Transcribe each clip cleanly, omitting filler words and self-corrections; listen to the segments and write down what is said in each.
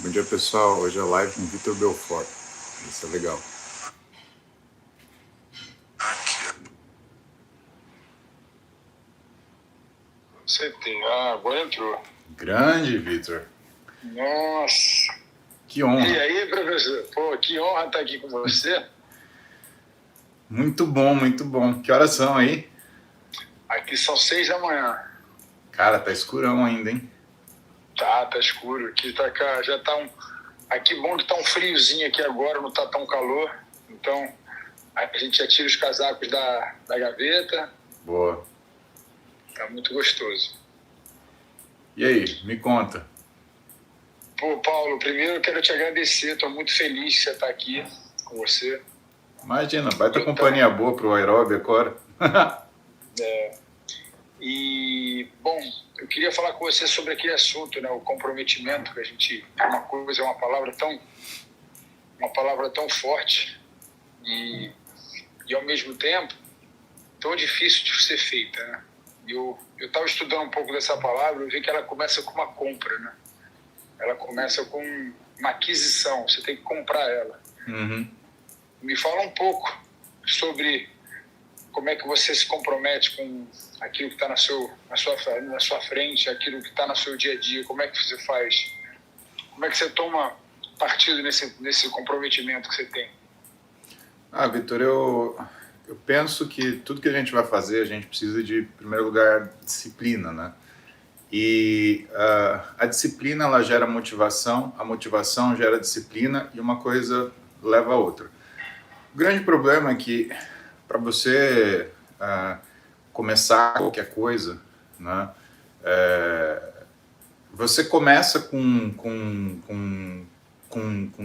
Bom dia, pessoal. Hoje é live com Vitor Belfort. Isso é legal. Acertei. Agora entrou. Grande, Vitor. Nossa. Que honra. E aí, professor? Pô, que honra estar aqui com você. Muito bom, muito bom. Que horas são aí? Aqui são 6 da manhã. Cara, tá escurão ainda, hein? Tá escuro. Aqui tá cá, já tá Aqui bom que tá um friozinho aqui agora, não tá tão calor. Então, a gente já tira os casacos da gaveta. Boa. Tá muito gostoso. E aí, me conta. Pô, Paulo, primeiro eu quero te agradecer. Tô muito feliz que você tá aqui com você. Imagina, baita companhia boa pro aeróbio agora. E, bom, eu queria falar com você sobre aquele assunto, né, o comprometimento, que a gente é uma palavra tão forte e ao mesmo tempo tão difícil de ser feita, né? Eu estava estudando um pouco dessa palavra, eu vi que ela começa com uma compra, né? Ela começa com uma aquisição, você tem que comprar ela. Uhum. Me fala um pouco sobre como é que você se compromete com aquilo que está na sua frente, aquilo que está no seu dia a dia, como é que você faz? Como é que você toma partido nesse comprometimento que você tem? Vitor, eu penso que tudo que a gente vai fazer, a gente precisa de, em primeiro lugar, disciplina, né? E a disciplina, ela gera motivação, a motivação gera disciplina e uma coisa leva a outra. O grande problema é que para você começar qualquer coisa, né, você começa com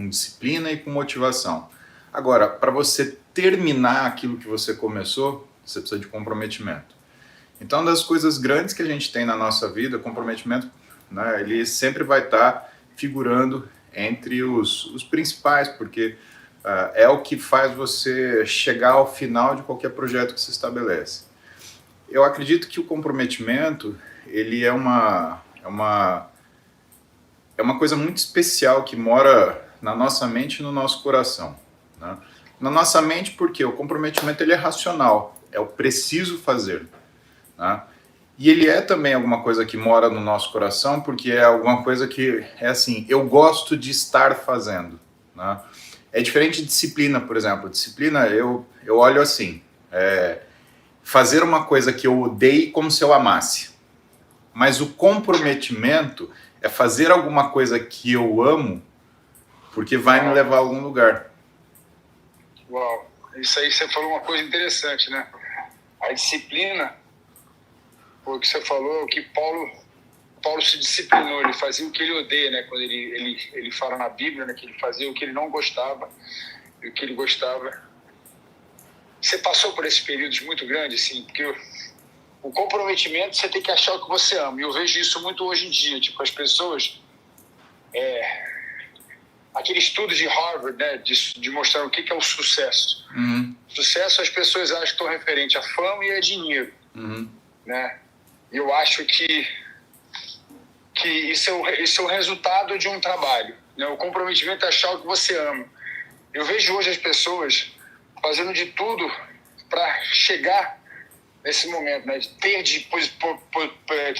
disciplina e com motivação. Agora, para você terminar aquilo que você começou, você precisa de comprometimento. Então, das coisas grandes que a gente tem na nossa vida, comprometimento, né, ele sempre vai estar figurando entre os principais, porque é o que faz você chegar ao final de qualquer projeto que se estabelece. Eu acredito que o comprometimento, ele é uma coisa muito especial que mora na nossa mente e no nosso coração, né? Na nossa mente, porque o comprometimento ele é racional, é o preciso fazer, né? E ele é também alguma coisa que mora no nosso coração, porque é alguma coisa que é assim, eu gosto de estar fazendo, né? É diferente de disciplina, por exemplo. Disciplina, eu olho assim, fazer uma coisa que eu odeie como se eu amasse. Mas o comprometimento é fazer alguma coisa que eu amo porque vai me levar a algum lugar. Uau, isso aí você falou uma coisa interessante, né? A disciplina, o que você falou, o que Paulo se disciplinou, ele fazia o que ele odeia, né? Quando ele fala na Bíblia, né, que ele fazia o que ele não gostava e o que ele gostava. Você passou por esses períodos muito grandes, assim, porque o comprometimento você tem que achar o que você ama. E eu vejo isso muito hoje em dia, tipo, as pessoas... aquele estudo de Harvard, né, de mostrar o que é o sucesso. Uhum. Sucesso, as pessoas acham que estão referente a fama e a dinheiro. Uhum. Né? E eu acho que isso é o resultado de um trabalho. Né? O comprometimento é achar o que você ama. Eu vejo hoje as pessoas fazendo de tudo para chegar nesse momento, né? De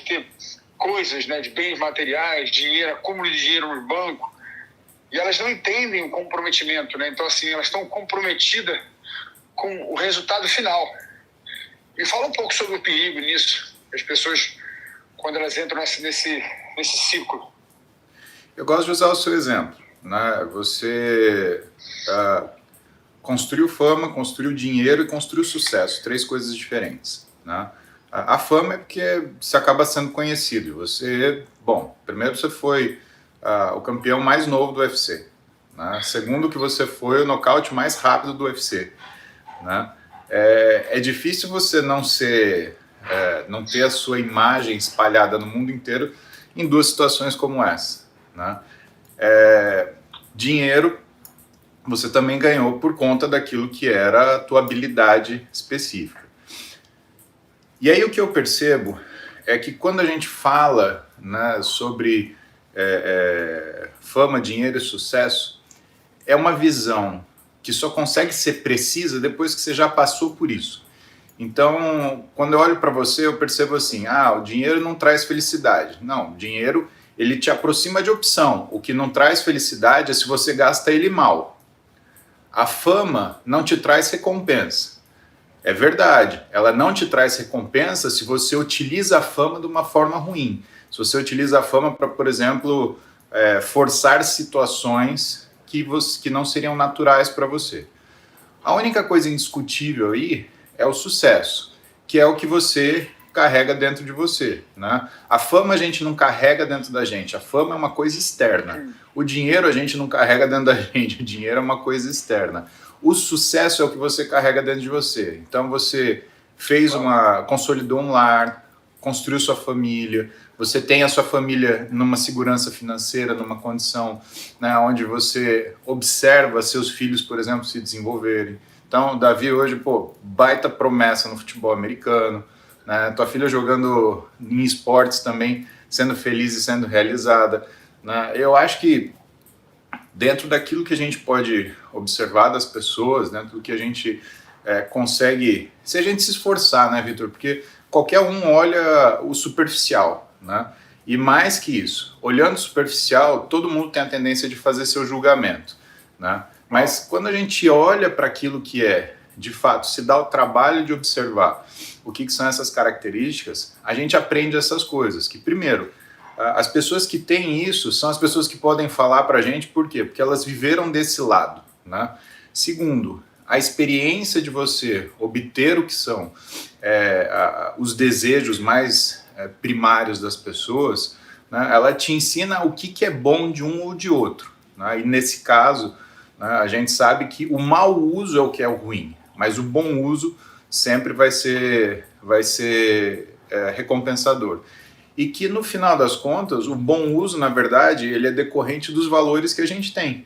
ter coisas, né? De bens materiais, dinheiro, acúmulo de dinheiro no banco, e elas não entendem o comprometimento, né? Então, assim, elas estão comprometidas com o resultado final. Me fala um pouco sobre o perigo nisso, as pessoas, quando elas entram nesse ciclo. Eu gosto de usar o seu exemplo, né? Você construiu fama, construiu dinheiro e construiu sucesso, 3 coisas diferentes, né? A fama é porque você acaba sendo conhecido. Você, primeiro você foi o campeão mais novo do UFC, né? Segundo, que você foi o nocaute mais rápido do UFC, né? É difícil você não ter a sua imagem espalhada no mundo inteiro em 2 situações como essa, né? Dinheiro você também ganhou por conta daquilo que era a tua habilidade específica. E aí o que eu percebo é que quando a gente fala, né, sobre fama, dinheiro e sucesso, é uma visão que só consegue ser precisa depois que você já passou por isso. Então, quando eu olho para você, eu percebo assim, o dinheiro não traz felicidade. Não, o dinheiro, ele te aproxima de opção. O que não traz felicidade é se você gasta ele mal. A fama não te traz recompensa. É verdade, ela não te traz recompensa se você utiliza a fama de uma forma ruim. Se você utiliza a fama para, por exemplo, forçar situações que não seriam naturais para você. A única coisa indiscutível aí é o sucesso, que é o que você carrega dentro de você, né? A fama a gente não carrega dentro da gente, a fama é uma coisa externa. O dinheiro a gente não carrega dentro da gente, o dinheiro é uma coisa externa. O sucesso é o que você carrega dentro de você. Então você consolidou um lar, construiu sua família, você tem a sua família numa segurança financeira, numa condição, né, onde você observa seus filhos, por exemplo, se desenvolverem. Então, Davi hoje, baita promessa no futebol americano, né? Tua filha jogando em esportes também, sendo feliz e sendo realizada, né? Eu acho que dentro daquilo que a gente pode observar das pessoas, dentro do que a gente consegue, se a gente se esforçar, né, Vitor? Porque qualquer um olha o superficial, né? E mais que isso, olhando o superficial, todo mundo tem a tendência de fazer seu julgamento, né? Mas quando a gente olha para aquilo que de fato, se dá o trabalho de observar o que são essas características, a gente aprende essas coisas. Que, primeiro, as pessoas que têm isso são as pessoas que podem falar para a gente, por quê? Porque elas viveram desse lado, né? Segundo, a experiência de você obter o que são os desejos mais primários das pessoas, né? Ela te ensina o que é bom de um ou de outro, né? E nesse caso, né, a gente sabe que o mau uso é o que é o ruim, mas o bom uso sempre vai ser recompensador. E que no final das contas, o bom uso, na verdade, ele é decorrente dos valores que a gente tem.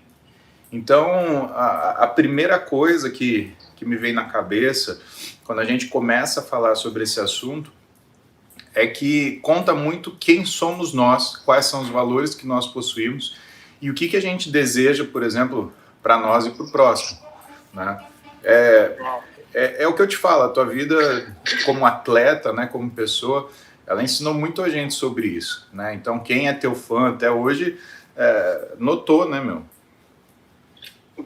Então, a primeira coisa que me vem na cabeça, quando a gente começa a falar sobre esse assunto, é que conta muito quem somos nós, quais são os valores que nós possuímos e o que a gente deseja, por exemplo, para nós e para o próximo, né? É o que eu te falo, a tua vida como atleta, né, como pessoa, ela ensinou muito a gente sobre isso, né? Então, quem é teu fã até hoje notou, né, meu?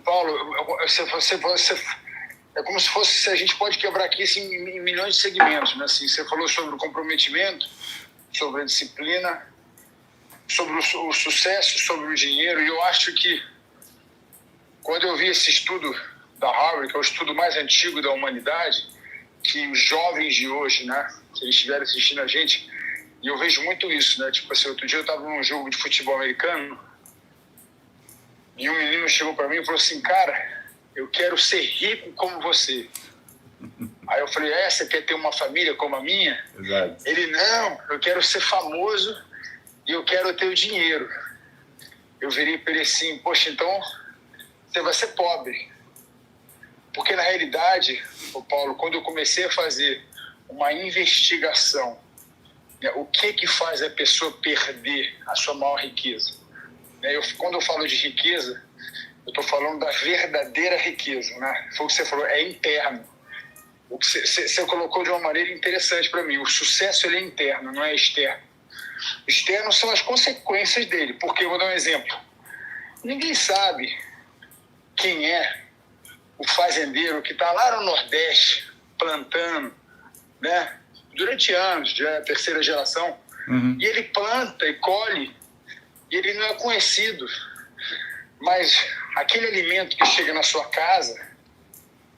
Paulo, é como se fosse, a gente pode quebrar aqui assim, em milhões de segmentos, né? Assim, você falou sobre o comprometimento, sobre a disciplina, sobre o sucesso, sobre o dinheiro, e eu acho que quando eu vi esse estudo da Harvard, que é o estudo mais antigo da humanidade, que os jovens de hoje, né, se eles estiverem assistindo a gente, e eu vejo muito isso, né? Tipo assim, outro dia eu estava num jogo de futebol americano e um menino chegou para mim e falou assim, cara, eu quero ser rico como você. Aí eu falei, você quer ter uma família como a minha? Exato. Ele, não, eu quero ser famoso e eu quero ter o dinheiro. Eu virei para ele assim, poxa, então você vai ser pobre. Porque na realidade, Paulo, quando eu comecei a fazer uma investigação, né, o que faz a pessoa perder a sua maior riqueza? Quando eu falo de riqueza, eu estou falando da verdadeira riqueza, né? Foi o que você falou, é interno. O que você colocou de uma maneira interessante para mim. O sucesso ele é interno, não é externo. Externo são as consequências dele. Porque eu vou dar um exemplo. Ninguém sabe quem é o fazendeiro que está lá no Nordeste plantando, né? Durante anos, já é a terceira geração. E ele planta e colhe e ele não é conhecido. Mas aquele alimento que chega na sua casa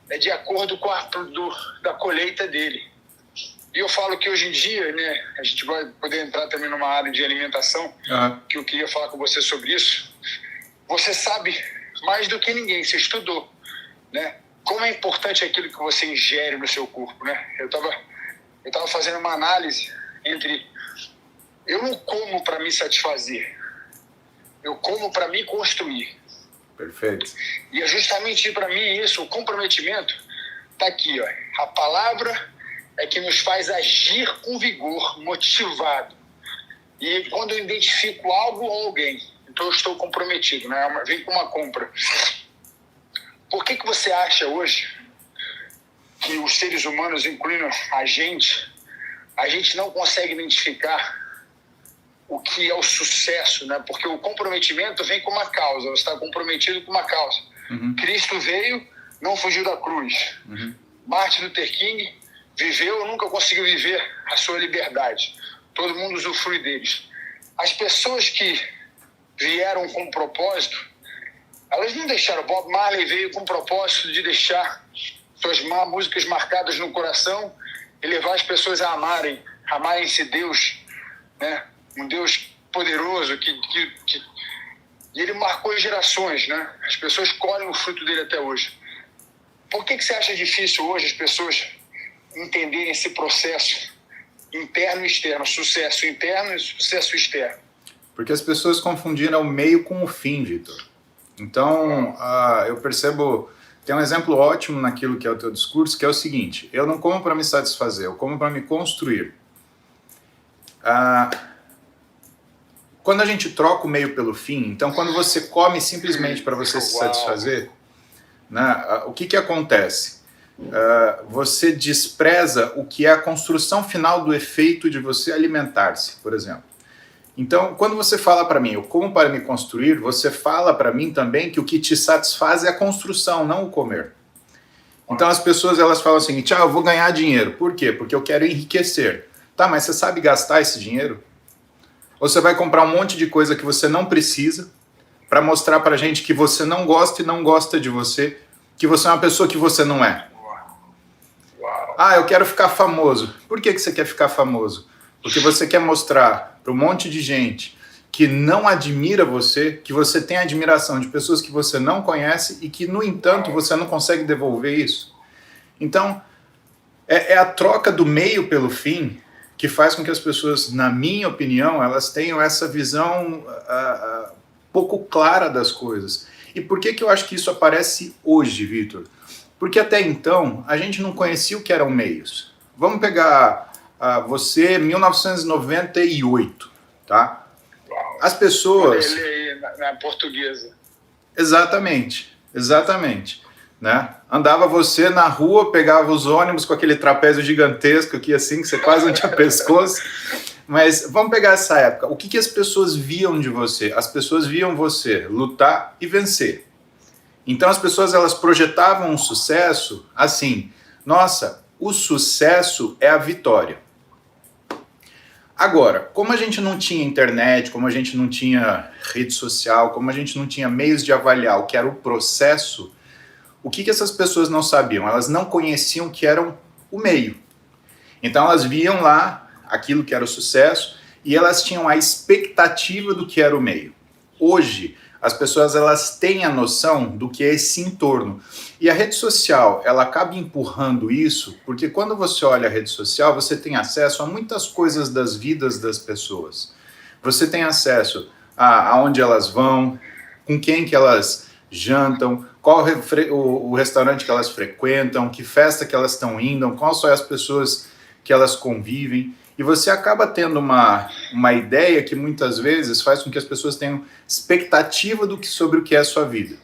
é de acordo com da colheita dele. E eu falo que hoje em dia, né, a gente vai poder entrar também numa área de alimentação, que eu queria falar com você sobre isso. Você sabe mais do que ninguém, você estudou, né? Como é importante aquilo que você ingere no seu corpo, né? Eu tava fazendo uma análise entre... Eu não como para me satisfazer, eu como para me construir. Perfeito. E é justamente para mim isso, o comprometimento está aqui, ó. A palavra é que nos faz agir com vigor, motivado. E quando eu identifico algo ou alguém, então eu estou comprometido, né? Vem com uma compra. Por que você acha hoje que os seres humanos, incluindo a gente não consegue identificar o que é o sucesso, né? Porque o comprometimento vem com uma causa, você está comprometido com uma causa. Uhum. Cristo veio, não fugiu da cruz. Uhum. Martin Luther King viveu, nunca conseguiu viver a sua liberdade. Todo mundo usufrui deles. As pessoas que vieram com um propósito, elas não deixaram. Bob Marley veio com o propósito de deixar suas músicas marcadas no coração e levar as pessoas a amarem esse Deus, né? Um Deus poderoso e ele marcou gerações, né? As pessoas colhem o fruto dele até hoje. Por que você acha difícil hoje as pessoas entenderem esse processo interno e externo, sucesso interno e sucesso externo? Porque as pessoas confundiram o meio com o fim, Vitor. Então, eu percebo, tem um exemplo ótimo naquilo que é o teu discurso, que é o seguinte: eu não como para me satisfazer, eu como para me construir. Quando a gente troca o meio pelo fim, então quando você come simplesmente para você se satisfazer, né, o que acontece? Você despreza o que é a construção final do efeito de você alimentar-se, por exemplo. Então, quando você fala para mim, eu como para me construir, você fala para mim também que o que te satisfaz é a construção, não o comer. Então as pessoas elas falam o seguinte: eu vou ganhar dinheiro. Por quê? Porque eu quero enriquecer. Tá, mas você sabe gastar esse dinheiro? Ou você vai comprar um monte de coisa que você não precisa para mostrar pra gente que você não gosta e não gosta de você, que você é uma pessoa que você não é. Eu quero ficar famoso. Por que você quer ficar famoso? Porque você quer mostrar para um monte de gente que não admira você, que você tem admiração de pessoas que você não conhece e que, no entanto, você não consegue devolver isso. Então, é a troca do meio pelo fim que faz com que as pessoas, na minha opinião, elas tenham essa visão pouco clara das coisas. E por que eu acho que isso aparece hoje, Vitor? Porque até então, a gente não conhecia o que eram meios. Vamos pegar você, 1998, tá? As pessoas... Ele na portuguesa. Exatamente. Né? Andava você na rua, pegava os ônibus com aquele trapézio gigantesco aqui assim, que você quase não tinha pescoço. Mas vamos pegar essa época. O que as pessoas viam de você? As pessoas viam você lutar e vencer. Então as pessoas elas projetavam um sucesso assim: nossa, o sucesso é a vitória. Agora, como a gente não tinha internet, como a gente não tinha rede social, como a gente não tinha meios de avaliar o que era o processo, o que essas pessoas não sabiam? Elas não conheciam o que era o meio. Então elas viam lá aquilo que era o sucesso e elas tinham a expectativa do que era o meio. Hoje, as pessoas elas têm a noção do que é esse entorno. E a rede social, ela acaba empurrando isso, porque quando você olha a rede social, você tem acesso a muitas coisas das vidas das pessoas. Você tem acesso a onde elas vão, com quem que elas jantam, qual o restaurante que elas frequentam, que festa que elas estão indo, quais são as pessoas que elas convivem. E você acaba tendo uma ideia que muitas vezes faz com que as pessoas tenham expectativa sobre o que é a sua vida.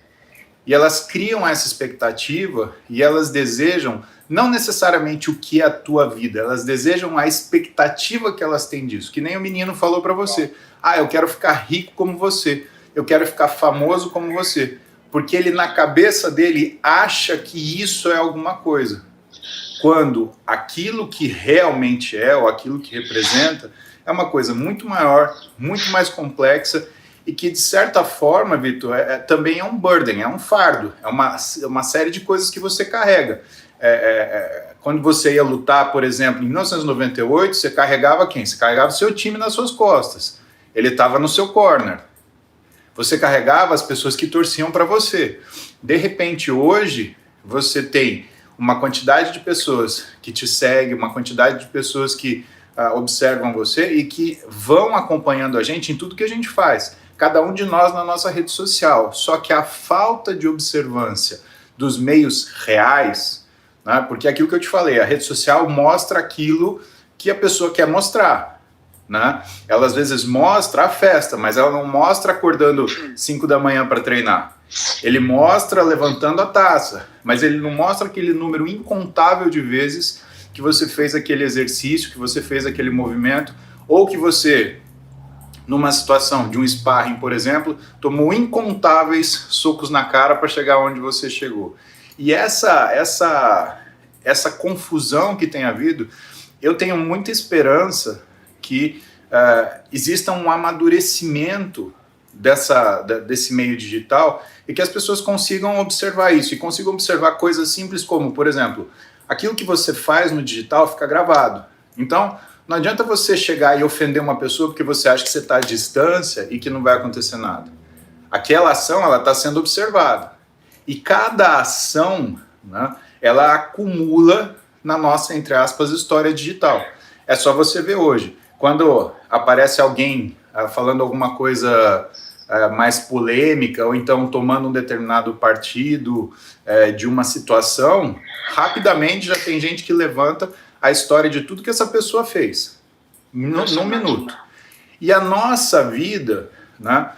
E elas criam essa expectativa e elas desejam não necessariamente o que é a tua vida, elas desejam a expectativa que elas têm disso. Que nem o menino falou para você: eu quero ficar rico como você, eu quero ficar famoso como você. Porque ele na cabeça dele acha que isso é alguma coisa. Quando aquilo que realmente é, ou aquilo que representa, é uma coisa muito maior, muito mais complexa e que, de certa forma, Vitor, também é um burden, é um fardo, é uma série de coisas que você carrega. Quando você ia lutar, por exemplo, em 1998, você carregava quem? Você carregava o seu time nas suas costas. Ele estava no seu corner. Você carregava as pessoas que torciam para você. De repente, hoje, você tem uma quantidade de pessoas que te seguem, uma quantidade de pessoas que observam você e que vão acompanhando a gente em tudo que a gente faz. Cada um de nós na nossa rede social. Só que a falta de observância dos meios reais, né, porque é aquilo que eu te falei, a rede social mostra aquilo que a pessoa quer mostrar. né? Ela às vezes mostra a festa, mas ela não mostra acordando 5 da manhã para treinar. Ele mostra levantando a taça, mas ele não mostra aquele número incontável de vezes que você fez aquele exercício, que você fez aquele movimento, ou que você, numa situação de um sparring, por exemplo, tomou incontáveis socos na cara para chegar onde você chegou. E essa confusão que tem havido, eu tenho muita esperança que exista um amadurecimento desse meio digital e que as pessoas consigam observar isso e consigam observar coisas simples como, por exemplo, aquilo que você faz no digital fica gravado. Então, não adianta você chegar e ofender uma pessoa porque você acha que você está à distância e que não vai acontecer nada. Aquela ação, ela está sendo observada. E cada ação, né, ela acumula na nossa, entre aspas, história digital. É só você ver hoje. Quando aparece alguém falando alguma coisa mais polêmica, ou então tomando um determinado partido de uma situação, rapidamente já tem gente que levanta a história de tudo que essa pessoa fez, num minuto. E a nossa vida, né,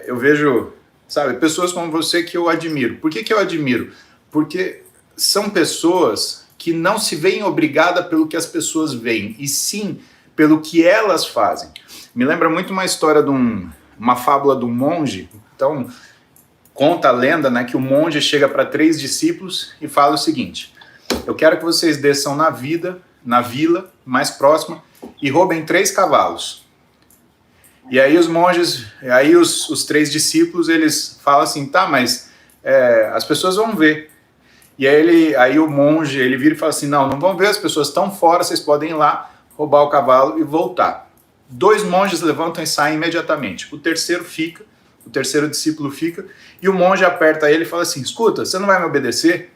eu vejo, sabe, pessoas como você que eu admiro. Por que eu admiro? Porque são pessoas que não se veem obrigadas pelo que as pessoas veem, e sim pelo que elas fazem. Me lembra muito uma história de uma fábula do monge. Então, conta a lenda, né, que o monge chega para 3 discípulos e fala o seguinte: eu quero que vocês desçam na vila mais próxima e roubem 3 cavalos. E aí os monges, aí os 3 discípulos, eles falam assim, tá, mas as pessoas vão ver. E aí o monge, ele vira e fala assim, não vão ver, as pessoas estão fora, vocês podem ir lá, roubar o cavalo e voltar. 2 monges levantam e saem imediatamente. O terceiro discípulo fica, e o monge aperta ele e fala assim, escuta, você não vai me obedecer?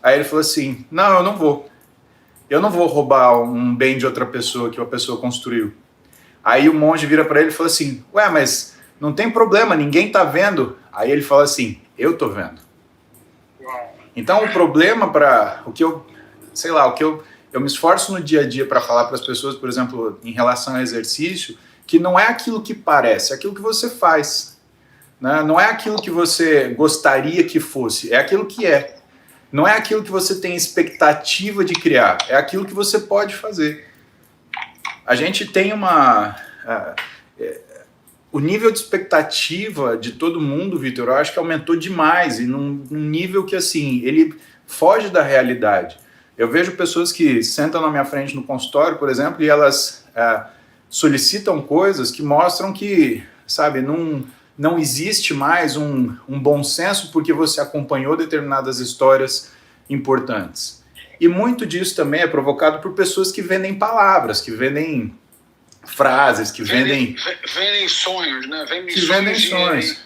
Aí ele falou assim, não, eu não vou. Eu não vou roubar um bem de outra pessoa que uma pessoa construiu. Aí o monge vira para ele e fala assim, ué, mas não tem problema, ninguém tá vendo. Aí ele fala assim, eu tô vendo. Então o problema o que eu me esforço no dia a dia para falar para as pessoas, por exemplo, em relação ao exercício, que não é aquilo que parece, é aquilo que você faz. Né? Não é aquilo que você gostaria que fosse, é aquilo que é. Não é aquilo que você tem expectativa de criar, é aquilo que você pode fazer. A gente tem o nível de expectativa de todo mundo, Vitor, eu acho que aumentou demais, e num nível que, assim, ele foge da realidade. Eu vejo pessoas que sentam na minha frente no consultório, por exemplo, e elas solicitam coisas que mostram que, sabe, não existe mais um bom senso porque você acompanhou determinadas histórias importantes. E muito disso também é provocado por pessoas que vendem palavras, que vendem frases, que vendem sonhos, né? Vendem sonhos.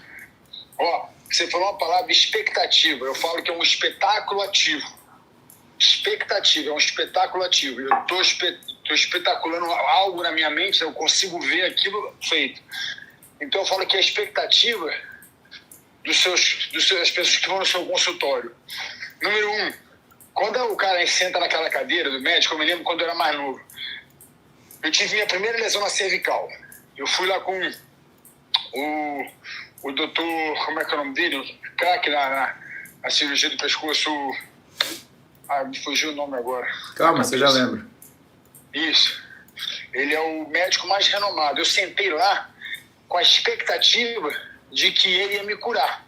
Ó, você falou uma palavra, expectativa. Eu falo que é um espetáculo ativo. Expectativa, é um espetáculo ativo. Eu estou espetaculando algo na minha mente, eu consigo ver aquilo feito. Então eu falo que a expectativa das pessoas que vão no seu consultório. Número 1, quando o cara senta naquela cadeira do médico, eu me lembro quando eu era mais novo, eu tive minha primeira lesão na cervical. Eu fui lá com o doutor, como é que é o nome dele? O craque na cirurgia do pescoço. Me fugiu o nome agora. Calma, você já lembra. Isso. Ele é o médico mais renomado. Eu sentei lá com a expectativa de que ele ia me curar.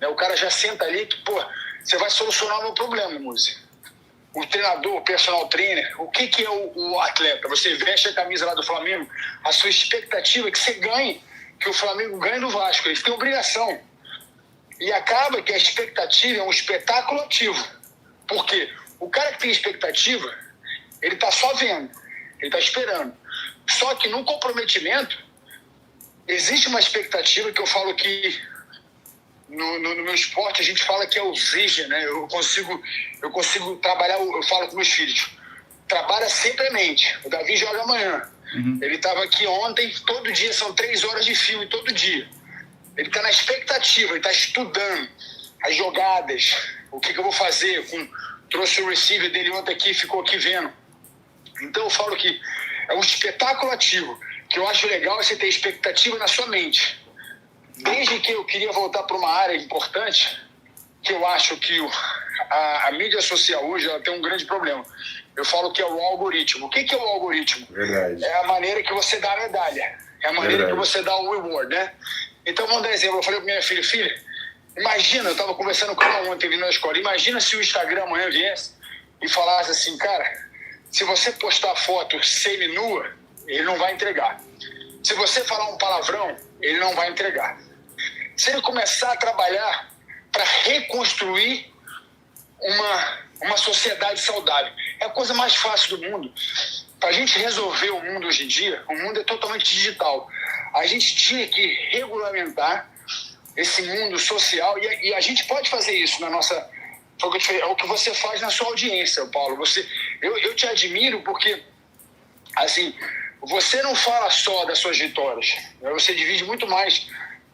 O cara já senta ali que, você vai solucionar o meu problema, Muzi. O treinador, o personal trainer, o que é o atleta? Você veste a camisa lá do Flamengo, a sua expectativa é que você ganhe, que o Flamengo ganhe do Vasco. Eles têm obrigação. E acaba que a expectativa é um espetáculo ativo. Por quê? O cara que tem expectativa, ele está só vendo, ele está esperando. Só que no comprometimento, existe uma expectativa que eu falo que no meu esporte a gente fala que é o exige, né? Eu consigo trabalhar, eu falo com meus filhos, trabalha sempre a mente. O Davi joga amanhã. Ele estava aqui ontem, todo dia são 3 horas de filme, todo dia. Ele está na expectativa, ele está estudando as jogadas, o que eu vou fazer. Trouxe o receiver dele ontem aqui, ficou aqui vendo. Então eu falo que é um espetáculo ativo, que eu acho legal você ter expectativa na sua mente. Desde que eu queria voltar para uma área importante, que eu acho que a mídia social hoje ela tem um grande problema. Eu falo que é o algoritmo. O que é o algoritmo? Verdade. É a maneira que você dá a medalha. É a maneira Verdade. que você dá o reward, né? Então, vamos dar exemplo. Eu falei para minha filha, imagina, eu estava conversando com ela ontem vindo na escola, imagina se o Instagram amanhã viesse e falasse assim, cara, se você postar foto semi-nua, ele não vai entregar. Se você falar um palavrão, ele não vai entregar. Se ele começar a trabalhar para reconstruir uma sociedade saudável, é a coisa mais fácil do mundo. Para a gente resolver o mundo hoje em dia, o mundo é totalmente digital. A gente tinha que regulamentar esse mundo social e a gente pode fazer isso na nossa... É o que você faz na sua audiência, Paulo. Eu te admiro porque, assim, você não fala só das suas vitórias. Você divide muito mais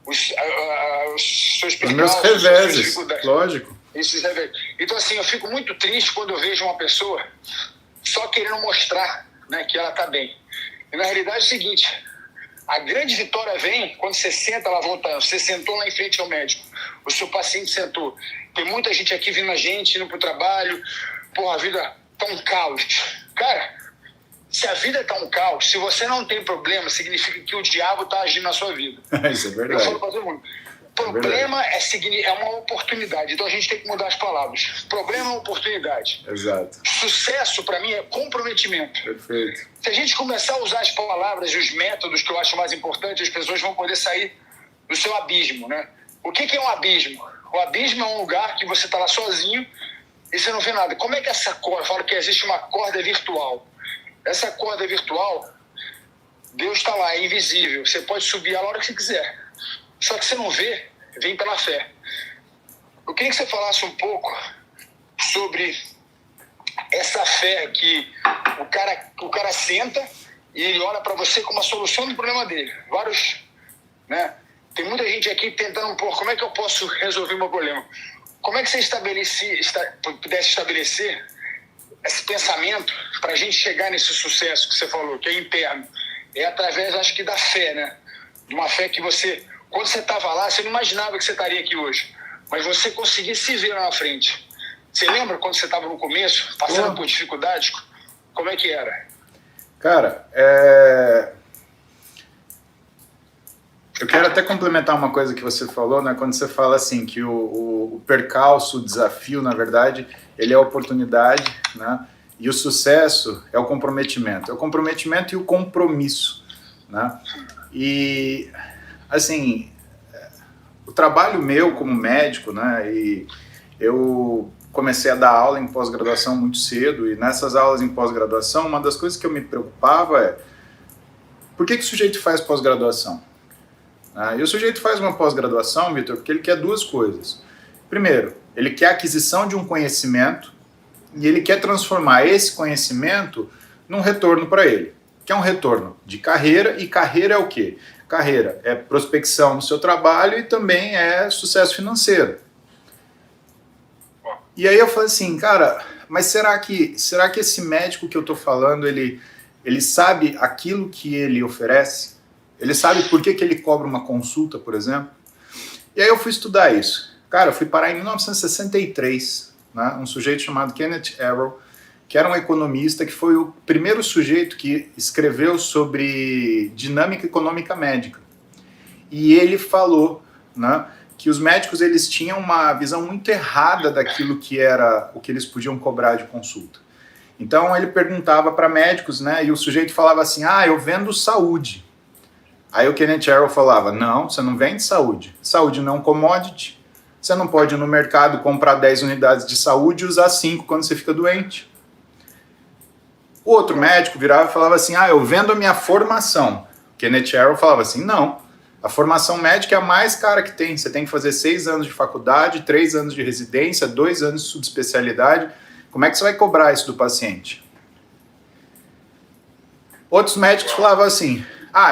os seus percalços, os meus reveses, lógico. Então, assim, eu fico muito triste quando eu vejo uma pessoa só querendo mostrar, né, que ela está bem. E, na realidade, é o seguinte, a grande vitória vem quando você senta lá voltando. Você sentou lá em frente ao médico, o seu paciente sentou. Tem muita gente aqui vindo a gente, indo para o trabalho. Porra, a vida tá um caos. Cara, se a vida tá um caos, se você não tem problema, significa que o diabo tá agindo na sua vida. Isso é verdade. Eu falo para todo mundo. Problema é uma oportunidade. Então a gente tem que mudar as palavras. Problema é oportunidade. Exato. Sucesso, para mim, é comprometimento. Perfeito. Se a gente começar a usar as palavras e os métodos que eu acho mais importantes, as pessoas vão poder sair do seu abismo, né? O que é um abismo? O abismo é um lugar que você está lá sozinho e você não vê nada. Como é que essa corda... Eu falo que existe uma corda virtual. Essa corda virtual, Deus está lá, é invisível. Você pode subir ela a hora que você quiser. Só que você não vê, vem pela fé. Eu queria que você falasse um pouco sobre essa fé que o cara senta e ele olha para você como a solução do problema dele. Né? Tem muita gente aqui tentando, como é que eu posso resolver o meu problema? Como é que você pudesse estabelecer esse pensamento para a gente chegar nesse sucesso que você falou, que é interno? É através, acho que, da fé, né? De uma fé que você... Quando você estava lá, você não imaginava que você estaria aqui hoje. Mas você conseguia se ver lá na frente. Você lembra quando você estava no começo, passando por dificuldades? Como é que era? Cara, eu quero até complementar uma coisa que você falou, né? Quando você fala assim, que o percalço, o desafio, na verdade, ele é a oportunidade, né? E o sucesso é o comprometimento. É o comprometimento e o compromisso, né? E... assim, o trabalho meu como médico, né, e eu comecei a dar aula em pós-graduação muito cedo, e nessas aulas em pós-graduação, uma das coisas que eu me preocupava é por que o sujeito faz pós-graduação? E o sujeito faz uma pós-graduação, Vitor, porque ele quer duas coisas. Primeiro, ele quer a aquisição de um conhecimento e ele quer transformar esse conhecimento num retorno para ele, que é um retorno de carreira, e carreira é o quê? Carreira é prospecção no seu trabalho e também é sucesso financeiro. E aí eu falei assim, cara, mas será que esse médico que eu tô falando, ele sabe aquilo que ele oferece? Ele sabe por que ele cobra uma consulta, por exemplo? E aí eu fui estudar isso. Cara, eu fui parar em 1963, né? Um sujeito chamado Kenneth Arrow, que era um economista, que foi o primeiro sujeito que escreveu sobre dinâmica econômica médica. E ele falou, né, que os médicos eles tinham uma visão muito errada daquilo que era o que eles podiam cobrar de consulta. Então ele perguntava para médicos, né, e o sujeito falava assim, eu vendo saúde. Aí o Kenneth Arrow falava, não, você não vende saúde. Saúde não é um commodity. Você não pode ir no mercado comprar 10 unidades de saúde e usar 5 quando você fica doente. O outro médico virava e falava assim, eu vendo a minha formação. Kenneth Arrow falava assim, não, a formação médica é a mais cara que tem. Você tem que fazer 6 anos de faculdade, 3 anos de residência, 2 anos de subespecialidade. Como é que você vai cobrar isso do paciente? Outros médicos falavam assim,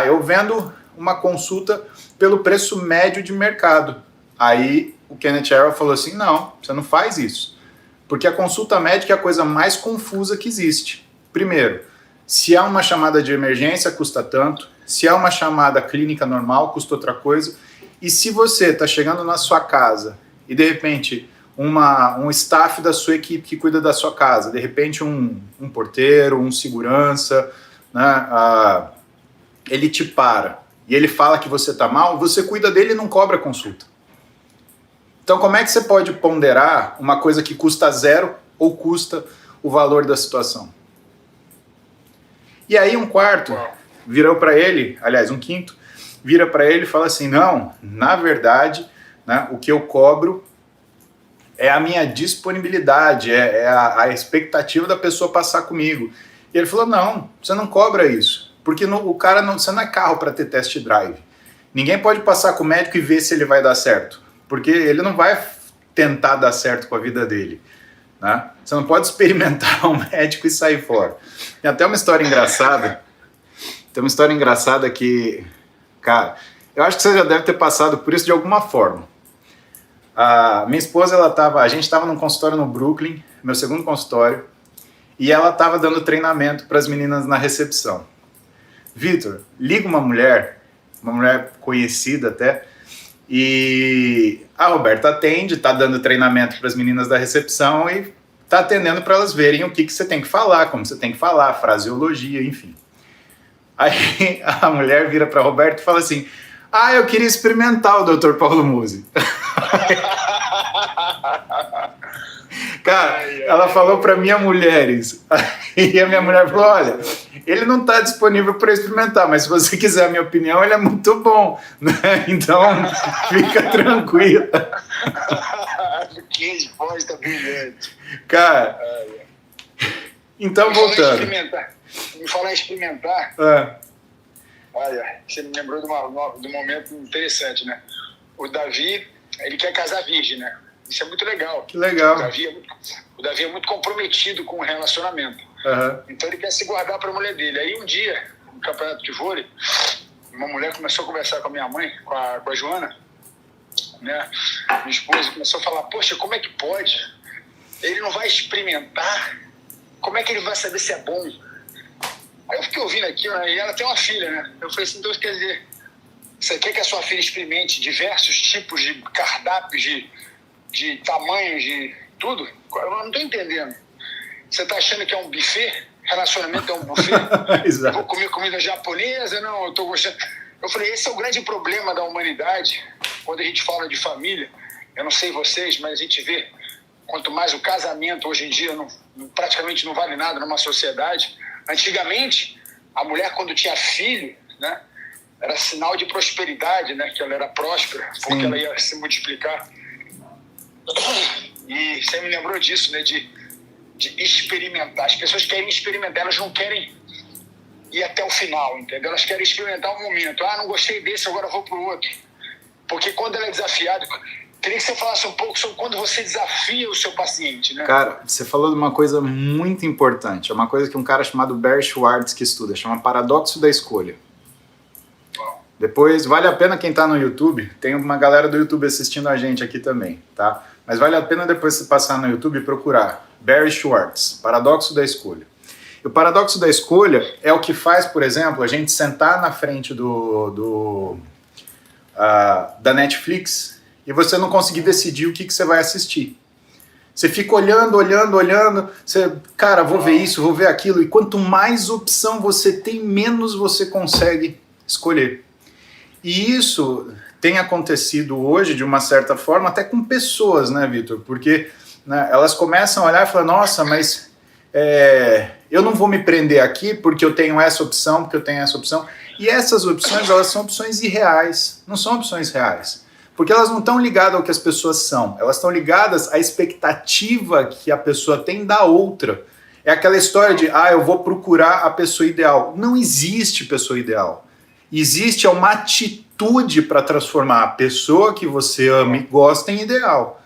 eu vendo uma consulta pelo preço médio de mercado. Aí o Kenneth Arrow falou assim, não, você não faz isso. Porque a consulta médica é a coisa mais confusa que existe. Primeiro, Se há uma chamada de emergência, custa tanto. Se há uma chamada clínica normal, custa outra coisa. E se você está chegando na sua casa e, de repente, um staff da sua equipe que cuida da sua casa, de repente um porteiro, um segurança, né, ele te para e ele fala que você está mal, você cuida dele e não cobra consulta. Então, como é que você pode ponderar uma coisa que custa zero ou custa o valor da situação? E aí um quarto virou para ele, aliás, um quinto, vira para ele e fala assim, não, na verdade, né, o que eu cobro é a minha disponibilidade, é a expectativa da pessoa passar comigo. E ele falou, não, você não cobra isso, porque o cara não, você não é carro para ter test drive. Ninguém pode passar com o médico e ver se ele vai dar certo, porque ele não vai tentar dar certo com a vida dele. Né? Você não pode experimentar um médico e sair fora. Tem até uma história engraçada, que, cara, eu acho que você já deve ter passado por isso de alguma forma. A minha esposa, a gente estava num consultório no Brooklyn, meu segundo consultório, e ela estava dando treinamento para as meninas na recepção. Vitor, liga uma mulher conhecida até, e a Roberta atende, está dando treinamento para as meninas da recepção e está atendendo para elas verem o que você tem que falar, como você tem que falar, fraseologia, enfim. Aí a mulher vira para a Roberta e fala assim, eu queria experimentar o Dr. Paulo Musi. Cara, ela falou para minha mulher isso. E a minha mulher falou, olha, ele não está disponível para experimentar, mas se você quiser a minha opinião, ele é muito bom, né? Então, fica tranquila. Que resposta brilhante. Cara, então voltando. Me falar em experimentar, olha, você me lembrou de um momento interessante, né? O Davi, ele quer casar virgem, né? Isso é muito legal. Que legal. O Davi é muito comprometido com o relacionamento. Uhum. Então ele quer se guardar para a mulher dele. Aí um dia, no campeonato de vôlei, uma mulher começou a conversar com a minha mãe, com a Joana, né? Minha esposa começou a falar, poxa, como é que pode? Ele não vai experimentar? Como é que ele vai saber se é bom? Aí eu fiquei ouvindo aquilo, né? E ela tem uma filha, né? Eu falei assim, então quer dizer, você quer que a sua filha experimente diversos tipos de cardápios, de tamanhos, de tudo? Eu não estou entendendo. Você está achando que é um buffet? Relacionamento é um buffet? Exato. Eu vou comer comida japonesa? Não, eu estou gostando. Eu falei, esse é o grande problema da humanidade, quando a gente fala de família. Eu não sei vocês, mas a gente vê, quanto mais o casamento hoje em dia praticamente não vale nada numa sociedade. Antigamente, a mulher quando tinha filho, né, era sinal de prosperidade, né, que ela era próspera, porque ela ia se multiplicar. E você me lembrou disso, né, de experimentar. As pessoas querem experimentar, elas não querem ir até o final, entendeu? Elas querem experimentar um momento. Não gostei desse, agora vou pro outro. Porque quando ela é desafiada, queria que você falasse um pouco sobre quando você desafia o seu paciente, né? Cara, você falou de uma coisa muito importante. É uma coisa que um cara chamado Barry Schwartz que estuda, chama Paradoxo da Escolha. Depois, vale a pena quem tá no YouTube, tem uma galera do YouTube assistindo a gente aqui também, tá? Mas vale a pena depois você passar no YouTube e procurar Barry Schwartz, Paradoxo da Escolha. E o Paradoxo da Escolha é o que faz, por exemplo, a gente sentar na frente da Netflix e você não conseguir decidir o que você vai assistir. Você fica olhando, você, cara, vou ver isso, vou ver aquilo, e quanto mais opção você tem, menos você consegue escolher. E isso tem acontecido hoje, de uma certa forma, até com pessoas, né, Vitor? Porque né, elas começam a olhar e falar, nossa, mas eu não vou me prender aqui porque eu tenho essa opção, E essas opções, elas são opções irreais, não são opções reais. Porque elas não estão ligadas ao que as pessoas são, elas estão ligadas à expectativa que a pessoa tem da outra. É aquela história de, eu vou procurar a pessoa ideal. Não existe pessoa ideal. Existe uma atitude para transformar a pessoa que você ama e gosta em ideal.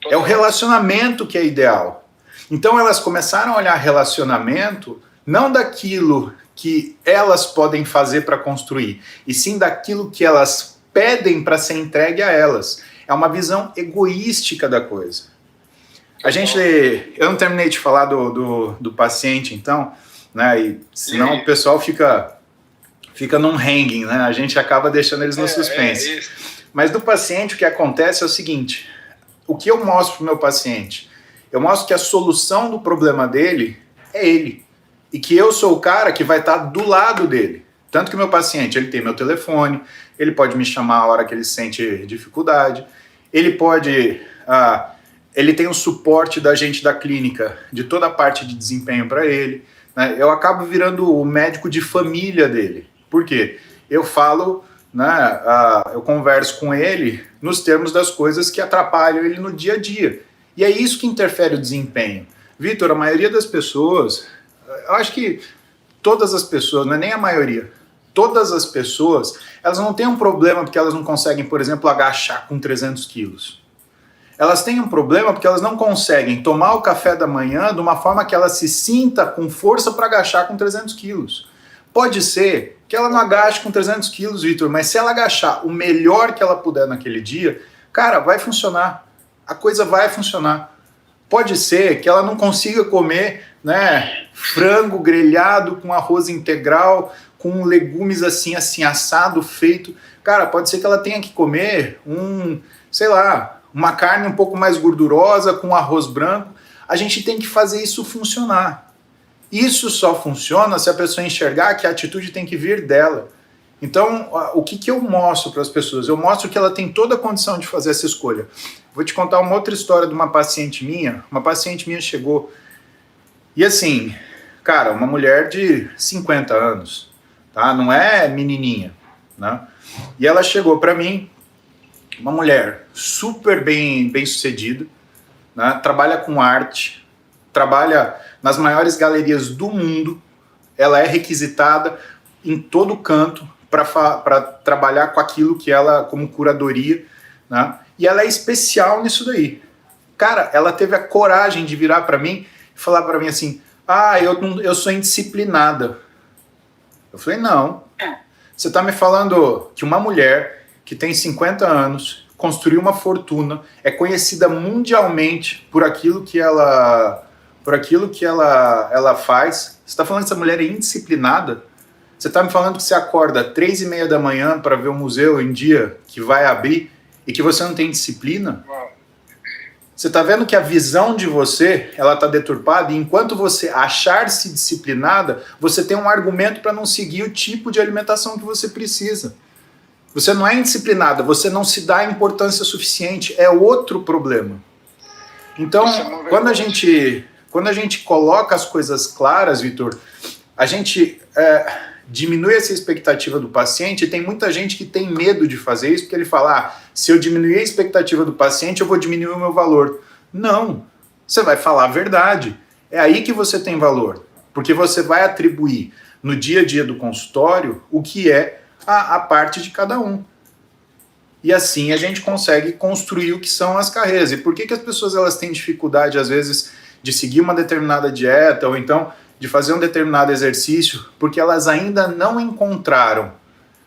É o relacionamento que é ideal. Então elas começaram a olhar relacionamento não daquilo que elas podem fazer para construir, e sim daquilo que elas pedem para ser entregue a elas. É uma visão egoística da coisa. Eu não terminei de falar do paciente, então, né? E senão o pessoal fica num hanging, né? A gente acaba deixando eles no suspense. Mas do paciente o que acontece é o seguinte, o que eu mostro para o meu paciente? Eu mostro que a solução do problema dele é ele. E que eu sou o cara que vai estar do lado dele. Tanto que o meu paciente, ele tem meu telefone, ele pode me chamar a hora que ele sente dificuldade, ele pode... ele tem o suporte da gente da clínica, de toda a parte de desempenho para ele, né? Eu acabo virando o médico de família dele. Por quê? Eu falo, né, eu converso com ele nos termos das coisas que atrapalham ele no dia a dia. E é isso que interfere o desempenho. Vitor, a maioria das pessoas, eu acho que todas as pessoas, não é nem a maioria, todas as pessoas, elas não têm um problema porque elas não conseguem, por exemplo, agachar com 300 quilos. Elas têm um problema porque elas não conseguem tomar o café da manhã de uma forma que ela se sinta com força para agachar com 300 quilos. Pode ser que ela não agache com 300 quilos, Vitor, mas se ela agachar o melhor que ela puder naquele dia, cara, vai funcionar. A coisa vai funcionar. Pode ser que ela não consiga comer, né, frango grelhado com arroz integral, com legumes assim assado, feito. Cara, pode ser que ela tenha que comer uma carne um pouco mais gordurosa com arroz branco. A gente tem que fazer isso funcionar. Isso só funciona se a pessoa enxergar que a atitude tem que vir dela. Então, o que eu mostro para as pessoas? Eu mostro que ela tem toda a condição de fazer essa escolha. Vou te contar uma outra história de uma paciente minha. Uma paciente minha chegou e assim, cara, uma mulher de 50 anos, tá? Não é menininha, né? E ela chegou para mim, uma mulher super bem sucedida, né? Trabalha com arte, trabalha nas maiores galerias do mundo, ela é requisitada em todo canto para trabalhar com aquilo que ela, como curadoria, né? E ela é especial nisso daí. Cara, ela teve a coragem de virar para mim e falar para mim assim, eu sou indisciplinada. Eu falei, não. Você está me falando que uma mulher que tem 50 anos, construiu uma fortuna, é conhecida mundialmente por aquilo que ela faz. Você está falando que essa mulher é indisciplinada? Você está me falando que você acorda 3h30 da manhã para ver um museu em dia que vai abrir e que você não tem disciplina? Você está vendo que a visão de você, ela está deturpada, e enquanto você achar-se disciplinada, você tem um argumento para não seguir o tipo de alimentação que você precisa. Você não é indisciplinada, você não se dá a importância suficiente, é outro problema. Então, quando a gente coloca as coisas claras, Vitor, a gente diminui essa expectativa do paciente, e tem muita gente que tem medo de fazer isso, porque ele fala, se eu diminuir a expectativa do paciente, eu vou diminuir o meu valor. Não, você vai falar a verdade. É aí que você tem valor, porque você vai atribuir no dia a dia do consultório o que é a parte de cada um. E assim a gente consegue construir o que são as carreiras. E por que as pessoas elas têm dificuldade, às vezes, de seguir uma determinada dieta, ou então de fazer um determinado exercício? Porque elas ainda não encontraram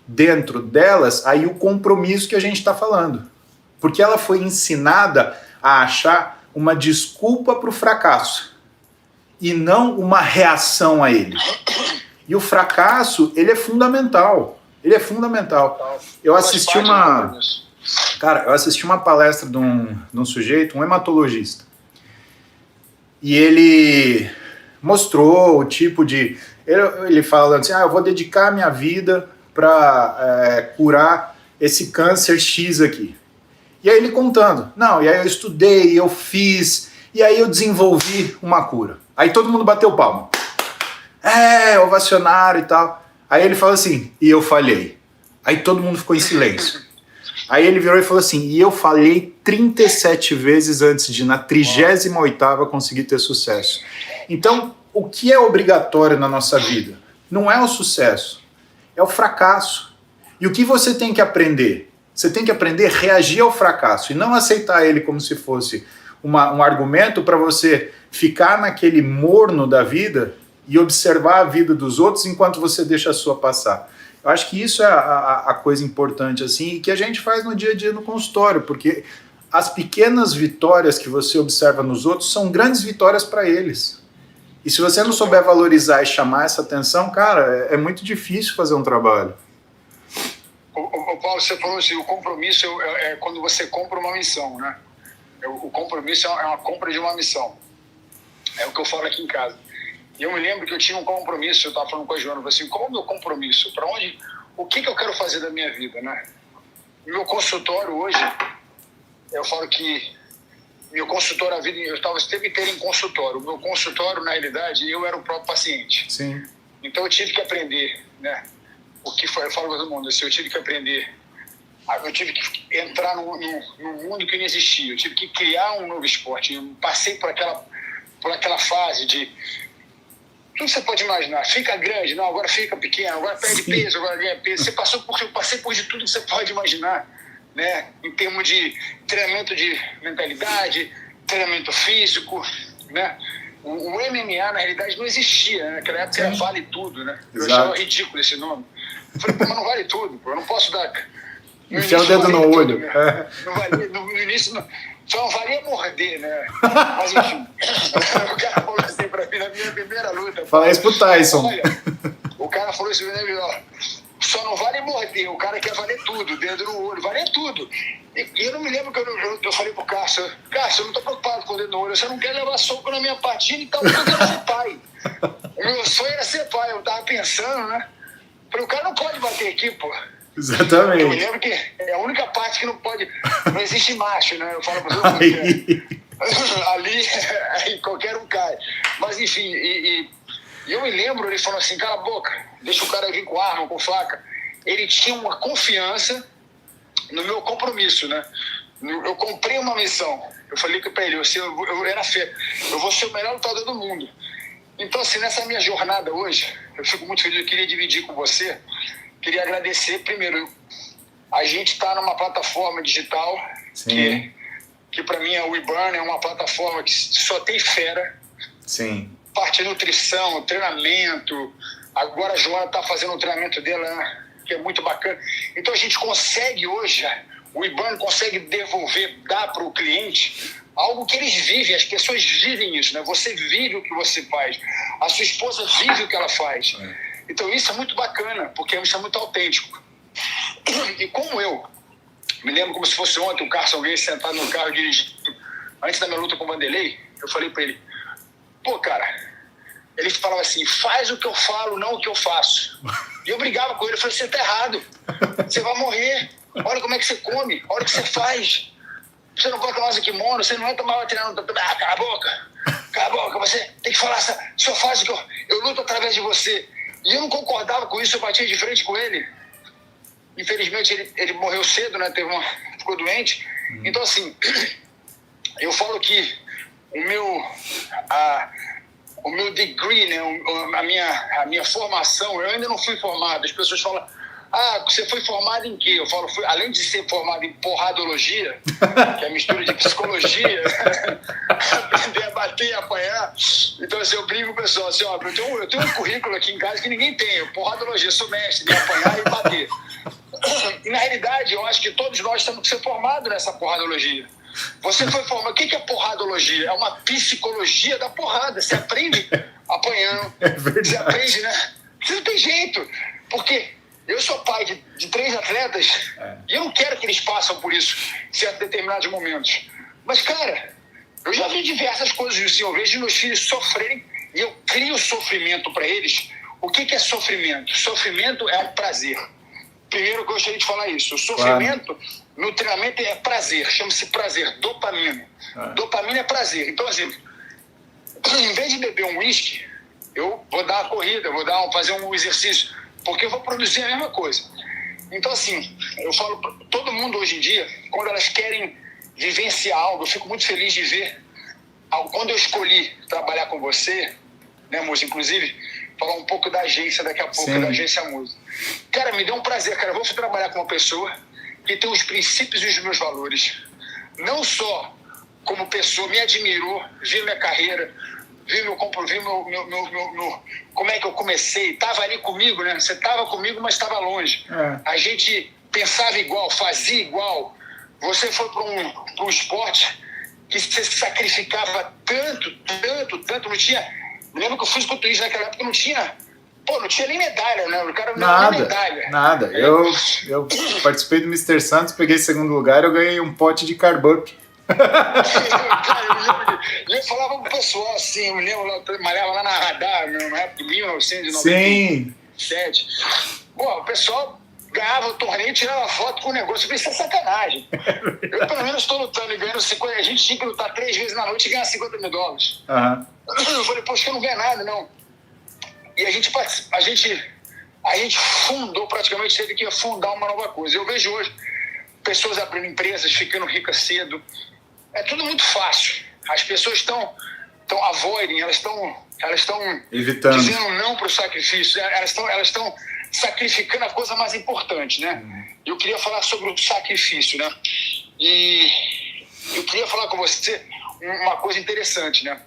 dentro delas aí o compromisso que a gente está falando. Porque ela foi ensinada a achar uma desculpa para o fracasso e não uma reação a ele. E o fracasso, ele é fundamental. Ele é fundamental. Eu assisti uma palestra de um sujeito, um hematologista. E ele mostrou o tipo de... Ele falando assim, eu vou dedicar minha vida para curar esse câncer X aqui. E aí ele contando, e aí eu estudei, eu fiz, e aí eu desenvolvi uma cura. Aí todo mundo bateu palma. Ovacionaram e tal. Aí ele falou assim, e eu falhei. Aí todo mundo ficou em silêncio. Aí ele virou e falou assim, e eu falhei 37 vezes antes de, na 38ª, conseguir ter sucesso. Então, o que é obrigatório na nossa vida? Não é o sucesso, é o fracasso. E o que você tem que aprender? Você tem que aprender a reagir ao fracasso e não aceitar ele como se fosse um argumento para você ficar naquele morno da vida e observar a vida dos outros enquanto você deixa a sua passar. Eu acho que isso é a coisa importante, assim, e que a gente faz no dia a dia no consultório, porque as pequenas vitórias que você observa nos outros são grandes vitórias para eles. E se você não souber valorizar e chamar essa atenção, cara, é muito difícil fazer um trabalho. O Paulo, você falou assim, o compromisso é quando você compra uma missão, né? O compromisso é uma compra de uma missão. É o que eu falo aqui em casa. E eu me lembro que eu tinha um compromisso, eu estava falando com a Joana, assim, qual é o meu compromisso? Para onde, o que eu quero fazer da minha vida, né? Meu consultório hoje, eu falo que meu consultório, a vida, eu estava sempre inteiro em consultório. O meu consultório, na realidade, eu era o próprio paciente. Sim. Então eu tive que aprender, né? O que foi, eu falo para todo mundo, assim, eu tive que aprender. Eu tive que entrar num mundo que não existia. Eu tive que criar um novo esporte. Eu passei por aquela fase de tudo que você pode imaginar. Fica grande, não, agora fica pequeno, agora perde peso, agora ganha peso. Eu passei por de tudo que você pode imaginar, né? Em termos de treinamento de mentalidade, treinamento físico, né? O MMA, na realidade, não existia, né? Naquela época era Vale Tudo, né? Eu achava ridículo esse nome. Eu falei, pô, mas não vale tudo, pô. Eu não posso dar... Enfiar o dedo no olho. Não valia, no início, só não valia morder, né? Mas enfim, o cara falou assim pra mim na minha primeira luta. Fala isso pro Tyson. Olha, o cara falou assim, só não vale morder, o cara quer valer tudo, dedo no olho, vale tudo. E eu não me lembro que eu falei pro Cássio, eu não tô preocupado com o dedo no olho, você não quer levar soco na minha partida, então eu quero ser pai. O meu sonho era ser pai, eu tava pensando, né? Falei, o cara não pode bater aqui, pô. Exatamente. Eu me lembro que é a única parte que não pode, não existe macho, né? Eu falo pra todo mundo ali qualquer um cai. Mas enfim, e eu me lembro, ele falou assim, cala a boca, deixa o cara vir com arma, com faca. Ele tinha uma confiança no meu compromisso, né? Eu comprei uma missão. Eu falei pra ele, eu era fé, eu vou ser o melhor lutador do mundo. Então, assim, nessa minha jornada hoje, eu fico muito feliz, eu queria dividir com você, queria agradecer, primeiro, a gente está numa plataforma digital que para mim é o WeBurn, é uma plataforma que só tem fera. Sim. Parte de nutrição, treinamento, agora a Joana está fazendo o treinamento dela, né, que é muito bacana. Então a gente consegue hoje, o WeBurn consegue devolver, dar para o cliente algo que eles vivem, as pessoas vivem isso, né? Você vive o que você faz, a sua esposa vive o que ela faz. Então isso é muito bacana, porque isso é muito autêntico. E como eu me lembro como se fosse ontem, o Carson alguém sentado no carro dirigindo, antes da minha luta com o Vanderlei, eu falei pra ele, pô, cara, ele falava assim, faz o que eu falo, não o que eu faço. E eu brigava com ele, eu falei, você tá errado, você vai morrer, olha como é que você come, olha o que você faz. Você não coloca mais o kimono, você não entra mais treinando. Cala a boca, você tem que falar, só faz o que eu luto através de você. E eu não concordava com isso, eu batia de frente com ele. Infelizmente ele morreu cedo, né? Ficou doente. Então, assim, eu falo que o meu degree, né? a minha formação, eu ainda não fui formado. As pessoas falam, você foi formado em quê? Eu falo, além de ser formado em porradologia, que é a mistura de psicologia, aprender a bater e apanhar. Então, assim, eu brigo com o pessoal, assim, eu tenho um currículo aqui em casa que ninguém tem, porradologia, sou mestre de apanhar e bater. E, na realidade, eu acho que todos nós temos que ser formados nessa porradologia. Você foi formado, o que é porradologia? É uma psicologia da porrada, você aprende apanhando, você aprende, né? Você não tem jeito, porque... Eu sou pai de 3 atletas e eu não quero que eles passem por isso em certos determinados momentos. Mas, cara, eu já vi diversas coisas assim. Eu vejo meus filhos sofrerem e eu crio sofrimento para eles. O que é sofrimento? Sofrimento é um prazer. Primeiro, eu gostaria de falar isso. O sofrimento no treinamento é prazer. Chama-se prazer, dopamina. Dopamina é prazer. Então, assim, em vez de beber um uísque, eu vou dar uma corrida, fazer um exercício. Porque eu vou produzir a mesma coisa. Então, assim, eu falo para todo mundo hoje em dia, quando elas querem vivenciar algo, eu fico muito feliz de ver. Quando eu escolhi trabalhar com você, né, Musa, inclusive, falar um pouco da agência daqui a pouco, da agência Musa. Cara, me deu um prazer, cara. Eu vou trabalhar com uma pessoa que tem os princípios e os meus valores. Não só como pessoa, me admirou, viu minha carreira, viu como é que eu comecei, estava ali comigo, né? Você estava comigo, mas estava longe. A gente pensava igual, fazia igual. Você foi para um esporte que você se sacrificava tanto, não tinha Me lembro que o fisiculturismo naquela época não tinha nem medalha, né? O cara não Nada, nem medalha. nada. Eu participei do Mr. Santos, peguei segundo lugar, eu ganhei um pote de carbup. Cara, eu falava pro pessoal assim, eu me lembro, eu malhava lá na Radar, na época de 1997. Pô, o pessoal ganhava o torneio e tirava foto com o negócio. Eu falei, isso é sacanagem. Eu pelo menos estou lutando e ganhando 50. A gente tinha que lutar 3 vezes na noite e ganhar $50 mil. Uhum. Eu falei, poxa, eu não ganho nada, não. E a gente fundou, praticamente teve que fundar uma nova coisa. Eu vejo hoje pessoas abrindo empresas, ficando ricas cedo. É tudo muito fácil. As pessoas estão avoiding, elas estão evitando, dizendo não para o sacrifício. Elas estão sacrificando a coisa mais importante, né? Eu queria falar sobre o sacrifício, né? E eu queria falar com você uma coisa interessante, né?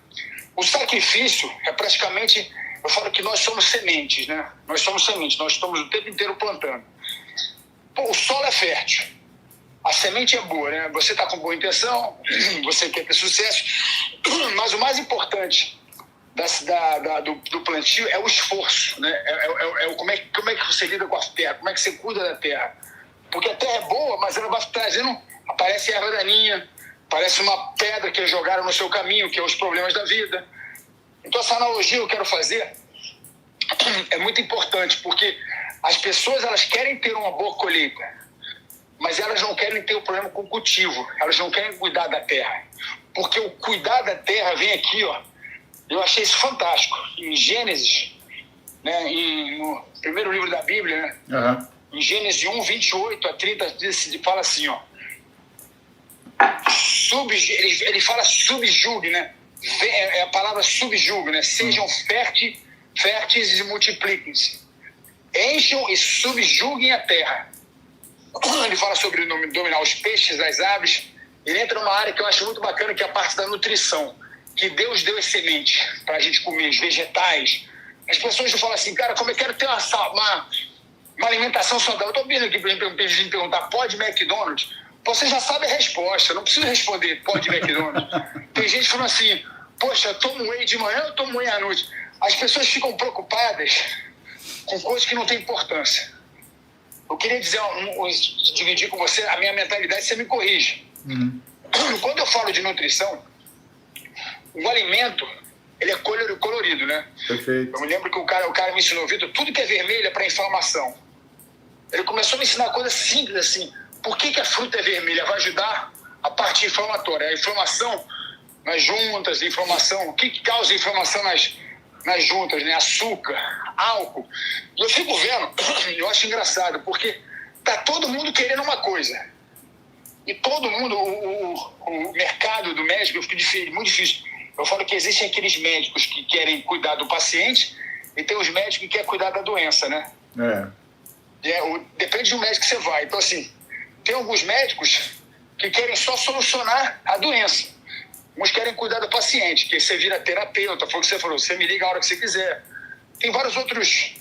O sacrifício é praticamente... Eu falo que nós somos sementes, né? Nós somos sementes, nós estamos o tempo inteiro plantando. Pô, o solo é fértil. A semente é boa, né? Você está com boa intenção, você quer ter sucesso, mas o mais importante do plantio é o esforço, né? Como é que você lida com a terra, como é que você cuida da terra. Porque a terra é boa, mas ela vai trazendo, aparece erva daninha, parece uma pedra que jogaram no seu caminho, que é os problemas da vida. Então essa analogia que eu quero fazer é muito importante, porque as pessoas elas querem ter uma boa colheita, mas elas não querem ter o problema com o cultivo, elas não querem cuidar da terra. Porque o cuidar da terra vem aqui, ó. Eu achei isso fantástico. Em Gênesis, né, no primeiro livro da Bíblia, né, em Gênesis 1, 28 a 30, fala assim, ó. Ele fala subjugue, né? É a palavra subjugue, né? Sejam férteis e multipliquem-se. Encham e subjuguem a terra. Ele fala sobre dominar os peixes, as aves. Ele entra numa área que eu acho muito bacana, que é a parte da nutrição. Que Deus deu as sementes para a gente comer, os vegetais. As pessoas falam assim, cara, como eu quero ter uma alimentação saudável. Eu estou vendo aqui, por exemplo, um peixe perguntar, pode McDonald's? Você já sabe a resposta, não precisa responder, pode McDonald's. Tem gente falando assim, poxa, eu tomo whey de manhã, eu tomo whey à noite. As pessoas ficam preocupadas com coisas que não têm importância. Eu queria dividir com você a minha mentalidade, você me corrige. Quando eu falo de nutrição, o alimento, ele é colorido, né? Perfeito. Eu me lembro que o cara me ensinou, Vitor, tudo que é vermelho é para inflamação. Ele começou a me ensinar coisas simples assim. Por que a fruta é vermelha? Vai ajudar a parte inflamatória. A inflamação nas juntas, inflamação. O que causa inflamação nas juntas, né? Açúcar, álcool. E eu fico vendo, eu acho engraçado, porque tá todo mundo querendo uma coisa. E todo mundo, o mercado do médico, fica muito difícil. Eu falo que existem aqueles médicos que querem cuidar do paciente e tem os médicos que querem cuidar da doença, né? Depende do médico que você vai. Então, assim, tem alguns médicos que querem só solucionar a doença. Uns querem cuidar do paciente, que você vira terapeuta, foi o que você falou, você me liga a hora que você quiser. Tem vários outros.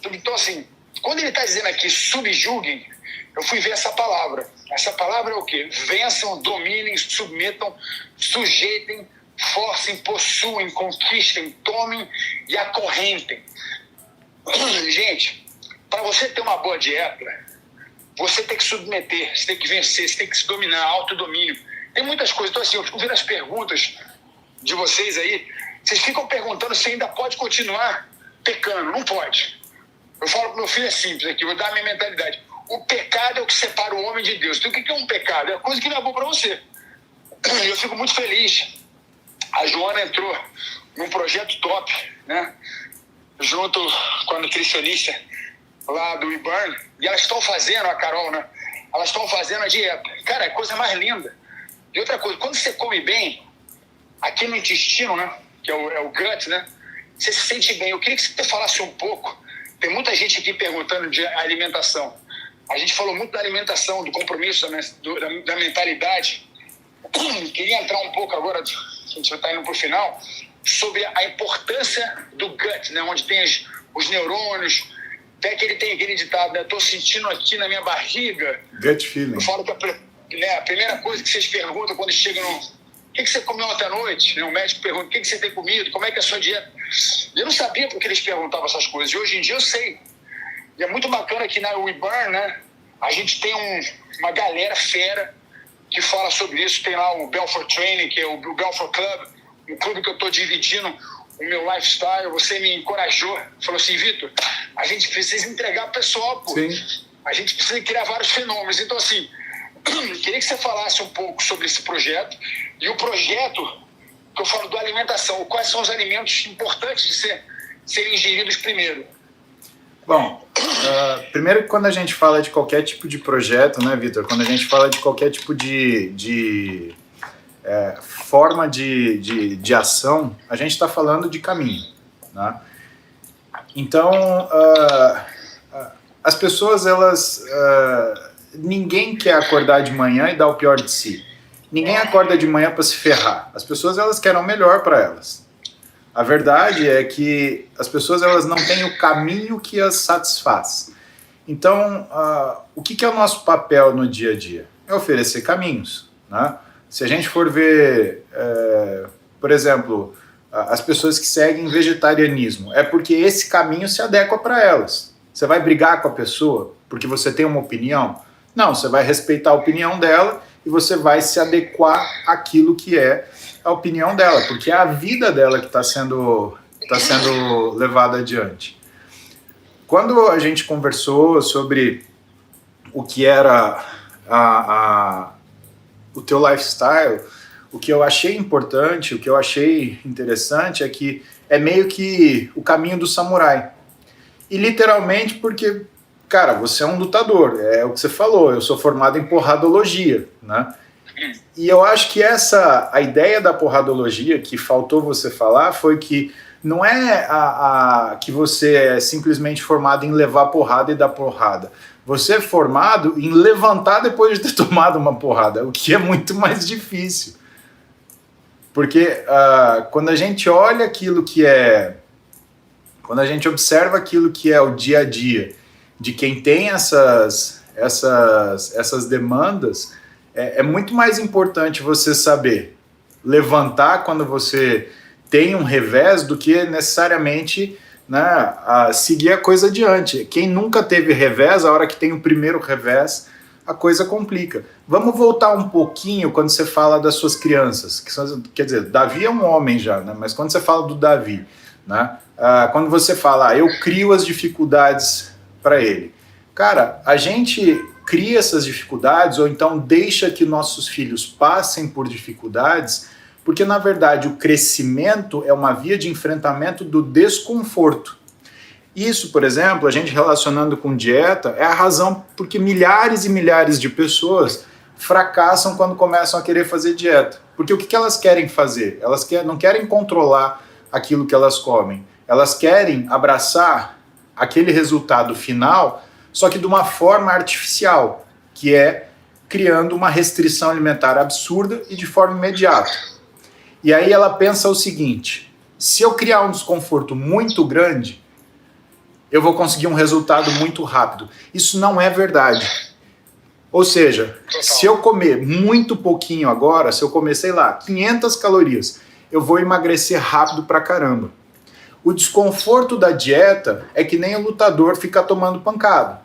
Então, assim, quando ele está dizendo aqui subjuguem, eu fui ver essa palavra. Essa palavra é o quê? Vençam, dominem, submetam, sujeitem, forcem, possuem, conquistem, tomem e acorrentem. Gente, para você ter uma boa dieta, você tem que submeter, você tem que vencer, você tem que se dominar, autodomínio. Tem muitas coisas. Então, assim, eu fico vendo as perguntas de vocês aí. Vocês ficam perguntando se ainda pode continuar pecando. Não pode. Eu falo pro meu filho, é simples aqui, vou dar a minha mentalidade. O pecado é o que separa o homem de Deus. Então, o que é um pecado? É a coisa que não é boa para você. Eu fico muito feliz. A Joana entrou num projeto top, né? Junto com a nutricionista lá do eBurn. E elas estão fazendo, a Carol, né? Elas estão fazendo a dieta. Cara, é a coisa mais linda. E outra coisa, quando você come bem, aqui no intestino, né? Que é o gut, né? Você se sente bem. Eu queria que você falasse um pouco. Tem muita gente aqui perguntando de alimentação. A gente falou muito da alimentação, do compromisso, da mentalidade. Queria entrar um pouco agora, a gente já está indo para o final, sobre a importância do gut, né? Onde tem os neurônios. Até que ele tem aquele ditado, né? Estou sentindo aqui na minha barriga. Gut feeling. Eu falo que a primeira coisa que vocês perguntam quando chegam que você comeu ontem à noite? O médico pergunta, o que você tem comido? Como é que é a sua dieta? Eu não sabia porque eles perguntavam essas coisas. E hoje em dia eu sei. E é muito bacana que na WeBurn, né, a gente tem uma galera fera que fala sobre isso. Tem lá o Belfort Training, que é o Belfort Club, um clube que eu estou dividindo o meu lifestyle. Você me encorajou, falou assim, Vitor, a gente precisa entregar pro pessoal, pô. Sim. A gente precisa criar vários fenômenos. Então, assim, queria que você falasse um pouco sobre esse projeto e o projeto que eu falo da alimentação. Quais são os alimentos importantes de serem ingeridos primeiro? Bom, primeiro, quando a gente fala de qualquer tipo de projeto, né, Vitor? Quando a gente fala de qualquer tipo de forma de ação, a gente está falando de caminho, né? Então, as pessoas, elas... ninguém quer acordar de manhã e dar o pior de si. Ninguém acorda de manhã para se ferrar. As pessoas, elas querem o melhor para elas. A verdade é que as pessoas, elas não têm o caminho que as satisfaz. Então, o que é o nosso papel no dia a dia? É oferecer caminhos, né? Se a gente for ver, por exemplo, as pessoas que seguem vegetarianismo, é porque esse caminho se adequa para elas. Você vai brigar com a pessoa porque você tem uma opinião? Não, você vai respeitar a opinião dela e você vai se adequar àquilo que é a opinião dela, porque é a vida dela que está sendo levada adiante. Quando a gente conversou sobre o que era o teu lifestyle, o que eu achei importante, o que eu achei interessante é que é meio que o caminho do samurai. E literalmente porque, cara, você é um lutador, é o que você falou, eu sou formado em porradologia, né? E eu acho que a ideia da porradologia que faltou você falar foi que não é que você é simplesmente formado em levar porrada e dar porrada. Você é formado em levantar depois de ter tomado uma porrada, o que é muito mais difícil. Porque quando a gente olha aquilo que é... Quando a gente observa aquilo que é o dia a dia de quem tem essas demandas, é muito mais importante você saber levantar quando você tem um revés do que necessariamente, né, seguir a coisa adiante. Quem nunca teve revés, a hora que tem o primeiro revés, a coisa complica. Vamos voltar um pouquinho quando você fala das suas crianças. Quer dizer, Davi é um homem já, né, mas quando você fala do Davi, né, quando você fala, eu crio as dificuldades para ele. Cara, a gente cria essas dificuldades ou então deixa que nossos filhos passem por dificuldades, porque na verdade o crescimento é uma via de enfrentamento do desconforto. Isso, por exemplo, a gente relacionando com dieta, é a razão porque milhares e milhares de pessoas fracassam quando começam a querer fazer dieta. Porque o que elas querem fazer? Elas não querem controlar aquilo que elas comem. Elas querem abraçar aquele resultado final, só que de uma forma artificial, que é criando uma restrição alimentar absurda e de forma imediata. E aí ela pensa o seguinte, se eu criar um desconforto muito grande, eu vou conseguir um resultado muito rápido. Isso não é verdade. Ou seja, se eu comer muito pouquinho agora, se eu comer, sei lá, 500 calorias, eu vou emagrecer rápido pra caramba. O desconforto da dieta é que nem o lutador fica tomando pancada.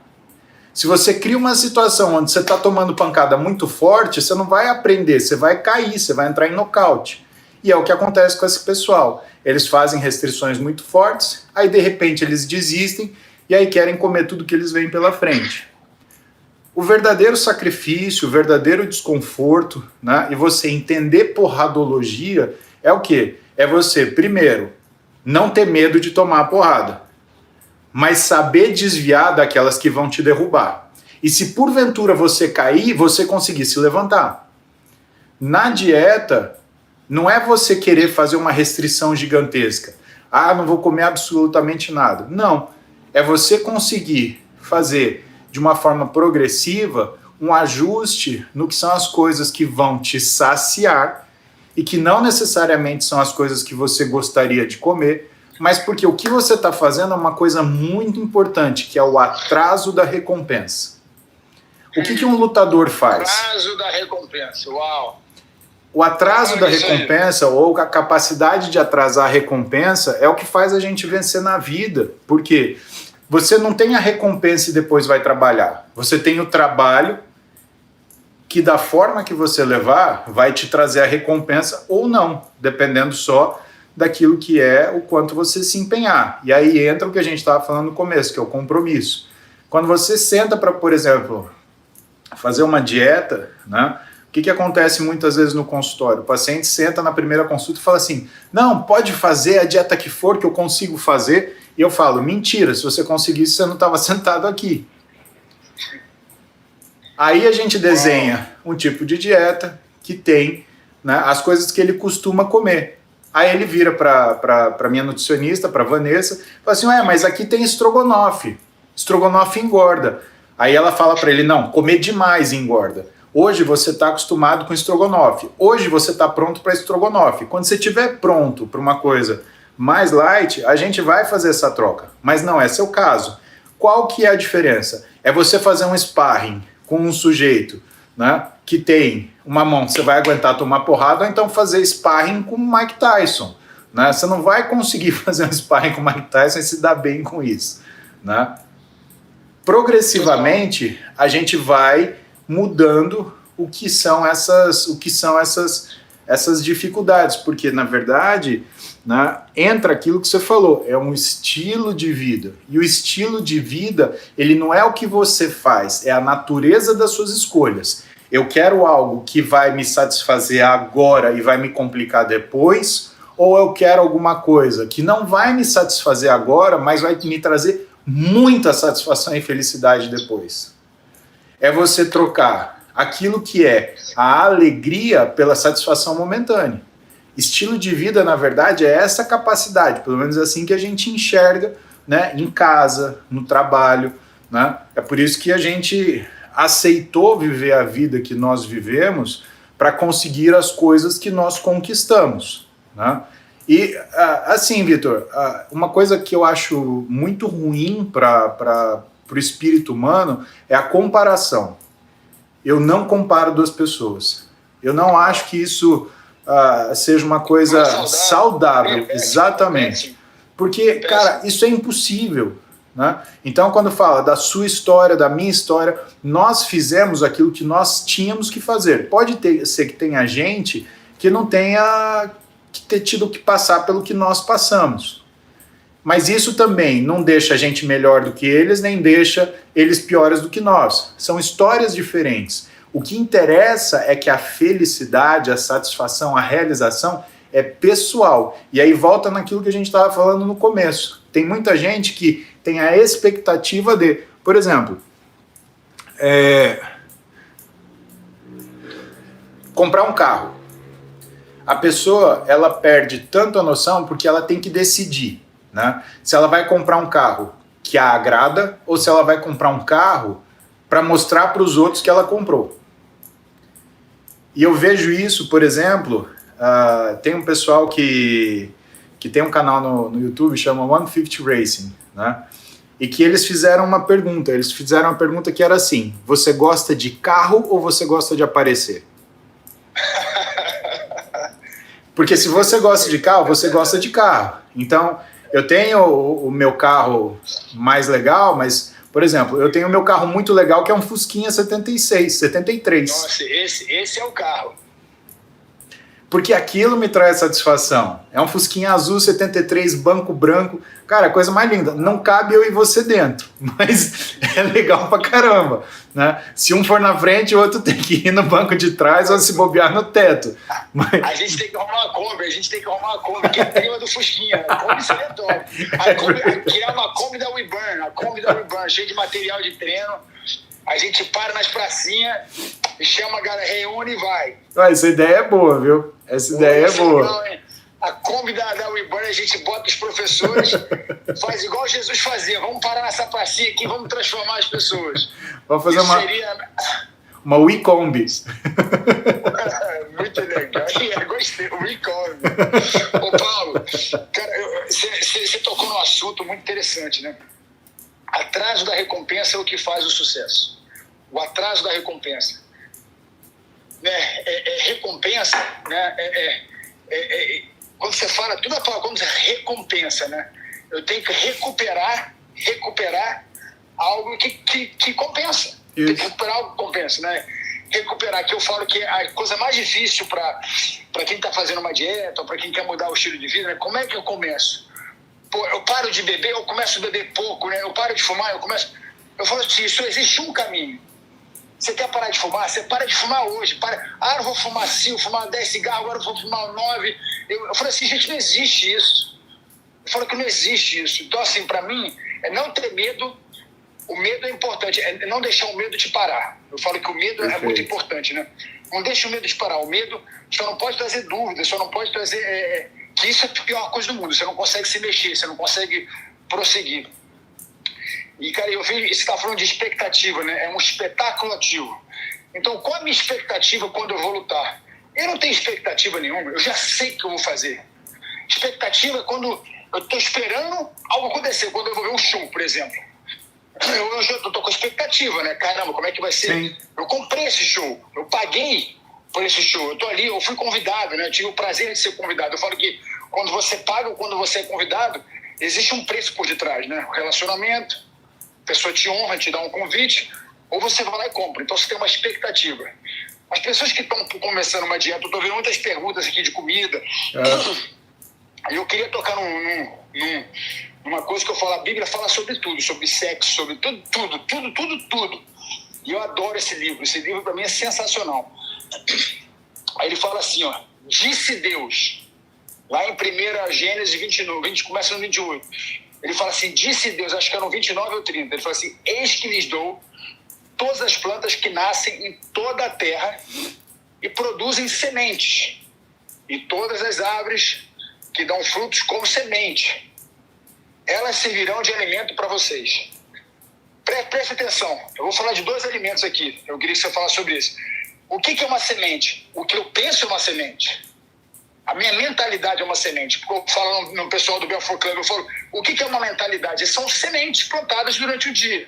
Se você cria uma situação onde você está tomando pancada muito forte, você não vai aprender, você vai cair, você vai entrar em nocaute. E é o que acontece com esse pessoal. Eles fazem restrições muito fortes, aí de repente eles desistem e aí querem comer tudo que eles veem pela frente. O verdadeiro sacrifício, o verdadeiro desconforto, né, e você entender porradologia é o quê? É você, primeiro, não ter medo de tomar a porrada, mas saber desviar daquelas que vão te derrubar. E se porventura você cair, você conseguir se levantar. Na dieta, não é você querer fazer uma restrição gigantesca. Não vou comer absolutamente nada. Não. É você conseguir fazer de uma forma progressiva um ajuste no que são as coisas que vão te saciar e que não necessariamente são as coisas que você gostaria de comer, mas porque o que você está fazendo é uma coisa muito importante, que é o atraso da recompensa. O que um lutador faz? Atraso da recompensa, uau! O atraso da recompensa ou a capacidade de atrasar a recompensa é o que faz a gente vencer na vida. Por quê? Você não tem a recompensa e depois vai trabalhar. Você tem o trabalho que da forma que você levar vai te trazer a recompensa ou não, dependendo só daquilo que é o quanto você se empenhar. E aí entra o que a gente estava falando no começo, que é o compromisso. Quando você senta para, por exemplo, fazer uma dieta, né? O que acontece muitas vezes no consultório? O paciente senta na primeira consulta e fala assim, não, pode fazer a dieta que for que eu consigo fazer. E eu falo, mentira, se você conseguisse, você não estava sentado aqui. Aí a gente desenha um tipo de dieta que tem, né, as coisas que ele costuma comer. Aí ele vira para minha nutricionista, para Vanessa, e fala assim, mas aqui tem estrogonofe. Estrogonofe engorda. Aí ela fala para ele, não, comer demais engorda. Hoje você está acostumado com estrogonofe. Hoje você está pronto para estrogonofe. Quando você estiver pronto para uma coisa mais light, a gente vai fazer essa troca. Mas não é seu caso. Qual que é a diferença? É você fazer um sparring com um sujeito, né, que tem uma mão, você vai aguentar tomar porrada, ou então fazer sparring com o Mike Tyson. Né? Você não vai conseguir fazer um sparring com o Mike Tyson e se dar bem com isso. Né? Progressivamente, a gente vai mudando o que são essas dificuldades, porque, na verdade, né, entra aquilo que você falou, é um estilo de vida. E o estilo de vida, ele não é o que você faz, é a natureza das suas escolhas. Eu quero algo que vai me satisfazer agora e vai me complicar depois, ou eu quero alguma coisa que não vai me satisfazer agora, mas vai me trazer muita satisfação e felicidade depois. É você trocar aquilo que é a alegria pela satisfação momentânea. Estilo de vida, na verdade, é essa capacidade, pelo menos assim que a gente enxerga, né, em casa, no trabalho. Né? É por isso que a gente aceitou viver a vida que nós vivemos para conseguir as coisas que nós conquistamos. Né? E, assim, Vitor, uma coisa que eu acho muito ruim para o espírito humano é a comparação. Eu não comparo duas pessoas. Eu não acho que isso seja uma coisa saudável. Exatamente. Porque, cara, isso é impossível. Né? Então, quando fala da sua história, da minha história, nós fizemos aquilo que nós tínhamos que fazer. Pode ser que tenha gente que não tenha que ter tido que passar pelo que nós passamos. Mas isso também não deixa a gente melhor do que eles, nem deixa eles piores do que nós. São histórias diferentes. O que interessa é que a felicidade, a satisfação, a realização é pessoal. E aí volta naquilo que a gente estava falando no começo. Tem muita gente que tem a expectativa de, por exemplo, comprar um carro. A pessoa, ela perde tanto a noção porque ela tem que decidir, né? Se ela vai comprar um carro que a agrada ou se ela vai comprar um carro para mostrar para os outros que ela comprou. E eu vejo isso, por exemplo, tem um pessoal que tem um canal no YouTube, chama 150 Racing, né? E que eles fizeram uma pergunta. Eles fizeram uma pergunta que era assim: você gosta de carro ou você gosta de aparecer? Porque se você gosta de carro, você gosta de carro. Então, eu tenho o meu carro mais legal, mas, por exemplo, eu tenho o meu carro muito legal, que é um Fusquinha 76, 73. Nossa, esse é o carro. Porque aquilo me traz satisfação. É um Fusquinha azul 73, banco branco. Cara, coisa mais linda. Não cabe eu e você dentro, mas é legal pra caramba. Né? Se um for na frente, o outro tem que ir no banco de trás ou se bobear no teto. Mas... A gente tem que arrumar uma Kombi, que é prima do Fusquinha. A Kombi seria top. Aqui é uma Kombi da WeBurn, cheia de material de treino. A gente para nas pracinhas, chama a galera, reúne e vai. Essa ideia é boa, viu? Essa ideia é boa. Não, a Kombi da WeBurn, a gente bota os professores, faz igual Jesus fazia. Vamos parar nessa pracinha aqui, vamos transformar as pessoas. Vamos fazer uma WeCombi. Muito legal. Gostei, o WeCombi. Ô, Paulo, cara, você tocou num assunto muito interessante, né? Atraso da recompensa é o que faz o sucesso. O atraso da recompensa. né, recompensa, né, quando você fala, tudo a palavra, quando você recompensa, né? Eu tenho que recuperar algo que compensa. Tem que recuperar algo que compensa, né? Recuperar, que eu falo que a coisa mais difícil para quem está fazendo uma dieta ou para quem quer mudar o estilo de vida, né? Como é que eu começo? Pô, eu paro de beber, eu começo a beber pouco, né? Eu paro de fumar, eu falo assim, só existe um caminho. Você quer parar de fumar? Você para de fumar hoje. Eu vou fumar 5, fumar 10 cigarros, agora eu vou fumar 9. Eu falo assim, gente, não existe isso. Eu falo que não existe isso. Então, assim, para mim, é não ter medo. O medo é importante, é não deixar o medo te parar. Eu falo que o medo é muito importante, né? Não deixa o medo te parar. O medo só não pode trazer dúvidas, só não pode trazer... que isso é a pior coisa do mundo. Você não consegue se mexer, você não consegue prosseguir. E, cara, eu vi, você está falando de expectativa, né? É um espetáculo ativo. Então, qual a minha expectativa quando eu vou lutar? Eu não tenho expectativa nenhuma, eu já sei o que eu vou fazer. Expectativa é quando eu estou esperando algo acontecer, quando eu vou ver um show, por exemplo. Eu já estou com expectativa, né? Caramba, como é que vai ser? Sim. Eu comprei esse show, eu paguei por esse show, eu estou ali, eu fui convidado, né? Eu tive o prazer de ser convidado. Eu falo que quando você paga ou quando você é convidado, existe um preço por detrás, né? O relacionamento, a pessoa te honra, te dá um convite, ou você vai lá e compra. Então você tem uma expectativa. As pessoas que estão começando uma dieta, eu estou vendo muitas perguntas aqui de comida. Eu queria tocar numa coisa que eu falo, a Bíblia fala sobre tudo, sobre sexo, sobre tudo. E eu adoro esse livro para mim é sensacional. Aí ele fala assim, ó, disse Deus, lá em 1 Gênesis 29, começa no 28. Ele fala assim, disse Deus, acho que é no 29 ou 30, ele fala assim, eis que lhes dou todas as plantas que nascem em toda a terra e produzem sementes, e todas as árvores que dão frutos como semente, elas servirão de alimento para vocês. Preste atenção, eu vou falar de 2 alimentos aqui, eu queria que você falasse sobre isso. O que é uma semente? O que eu penso é uma semente. A minha mentalidade é uma semente. Porque eu falo no pessoal do Belfort Club, eu falo, o que é uma mentalidade? São sementes plantadas durante o dia,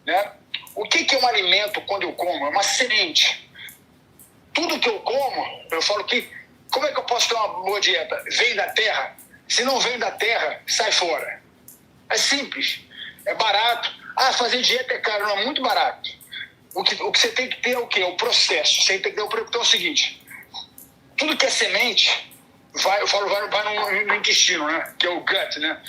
né? O que é um alimento quando eu como? É uma semente. Tudo que eu como, eu falo que, como é que eu posso ter uma boa dieta? Vem da terra? Se não vem da terra, sai fora. É simples, é barato. Fazer dieta é caro, não, é muito barato. O que você tem que ter é o quê? É o processo. Você tem que ter então é o seguinte, tudo que é semente, vai no intestino, né? Que é o gut, né?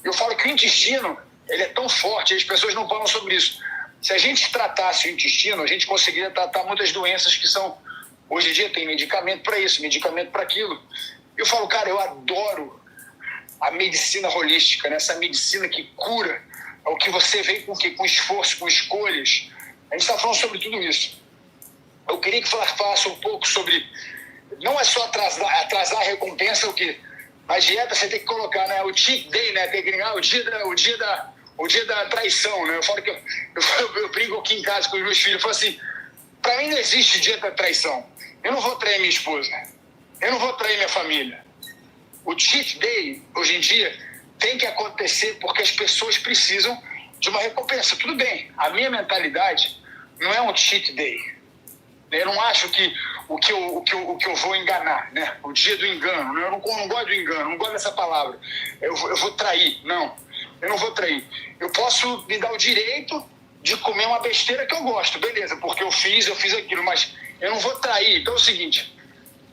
Eu falo que o intestino, ele é tão forte, as pessoas não falam sobre isso. Se a gente tratasse o intestino, a gente conseguiria tratar muitas doenças que são... Hoje em dia tem medicamento para isso, medicamento para aquilo. Eu falo, cara, eu adoro a medicina holística, né? Essa medicina que cura, é o que você vem com o quê? Com esforço, com escolhas. A gente está falando sobre tudo isso. Eu queria que falasse um pouco sobre... Não é só atrasar a recompensa, o quê? Na dieta você tem que colocar, né? O cheat day, né? Tem que ligar o dia da traição, né? Eu falo que eu brigo aqui em casa com os meus filhos. Eu falo assim, para mim não existe dia da traição. Eu não vou trair minha esposa. Eu não vou trair minha família. O cheat day, hoje em dia, tem que acontecer porque as pessoas precisam de uma recompensa. Tudo bem, a minha mentalidade não é um cheat day. Eu não acho que o que eu vou enganar, né? O dia do engano, né? Eu não gosto do engano, não gosto dessa palavra. Eu vou trair, não. Eu não vou trair. Eu posso me dar o direito de comer uma besteira que eu gosto, beleza, porque eu fiz aquilo, mas eu não vou trair. Então é o seguinte,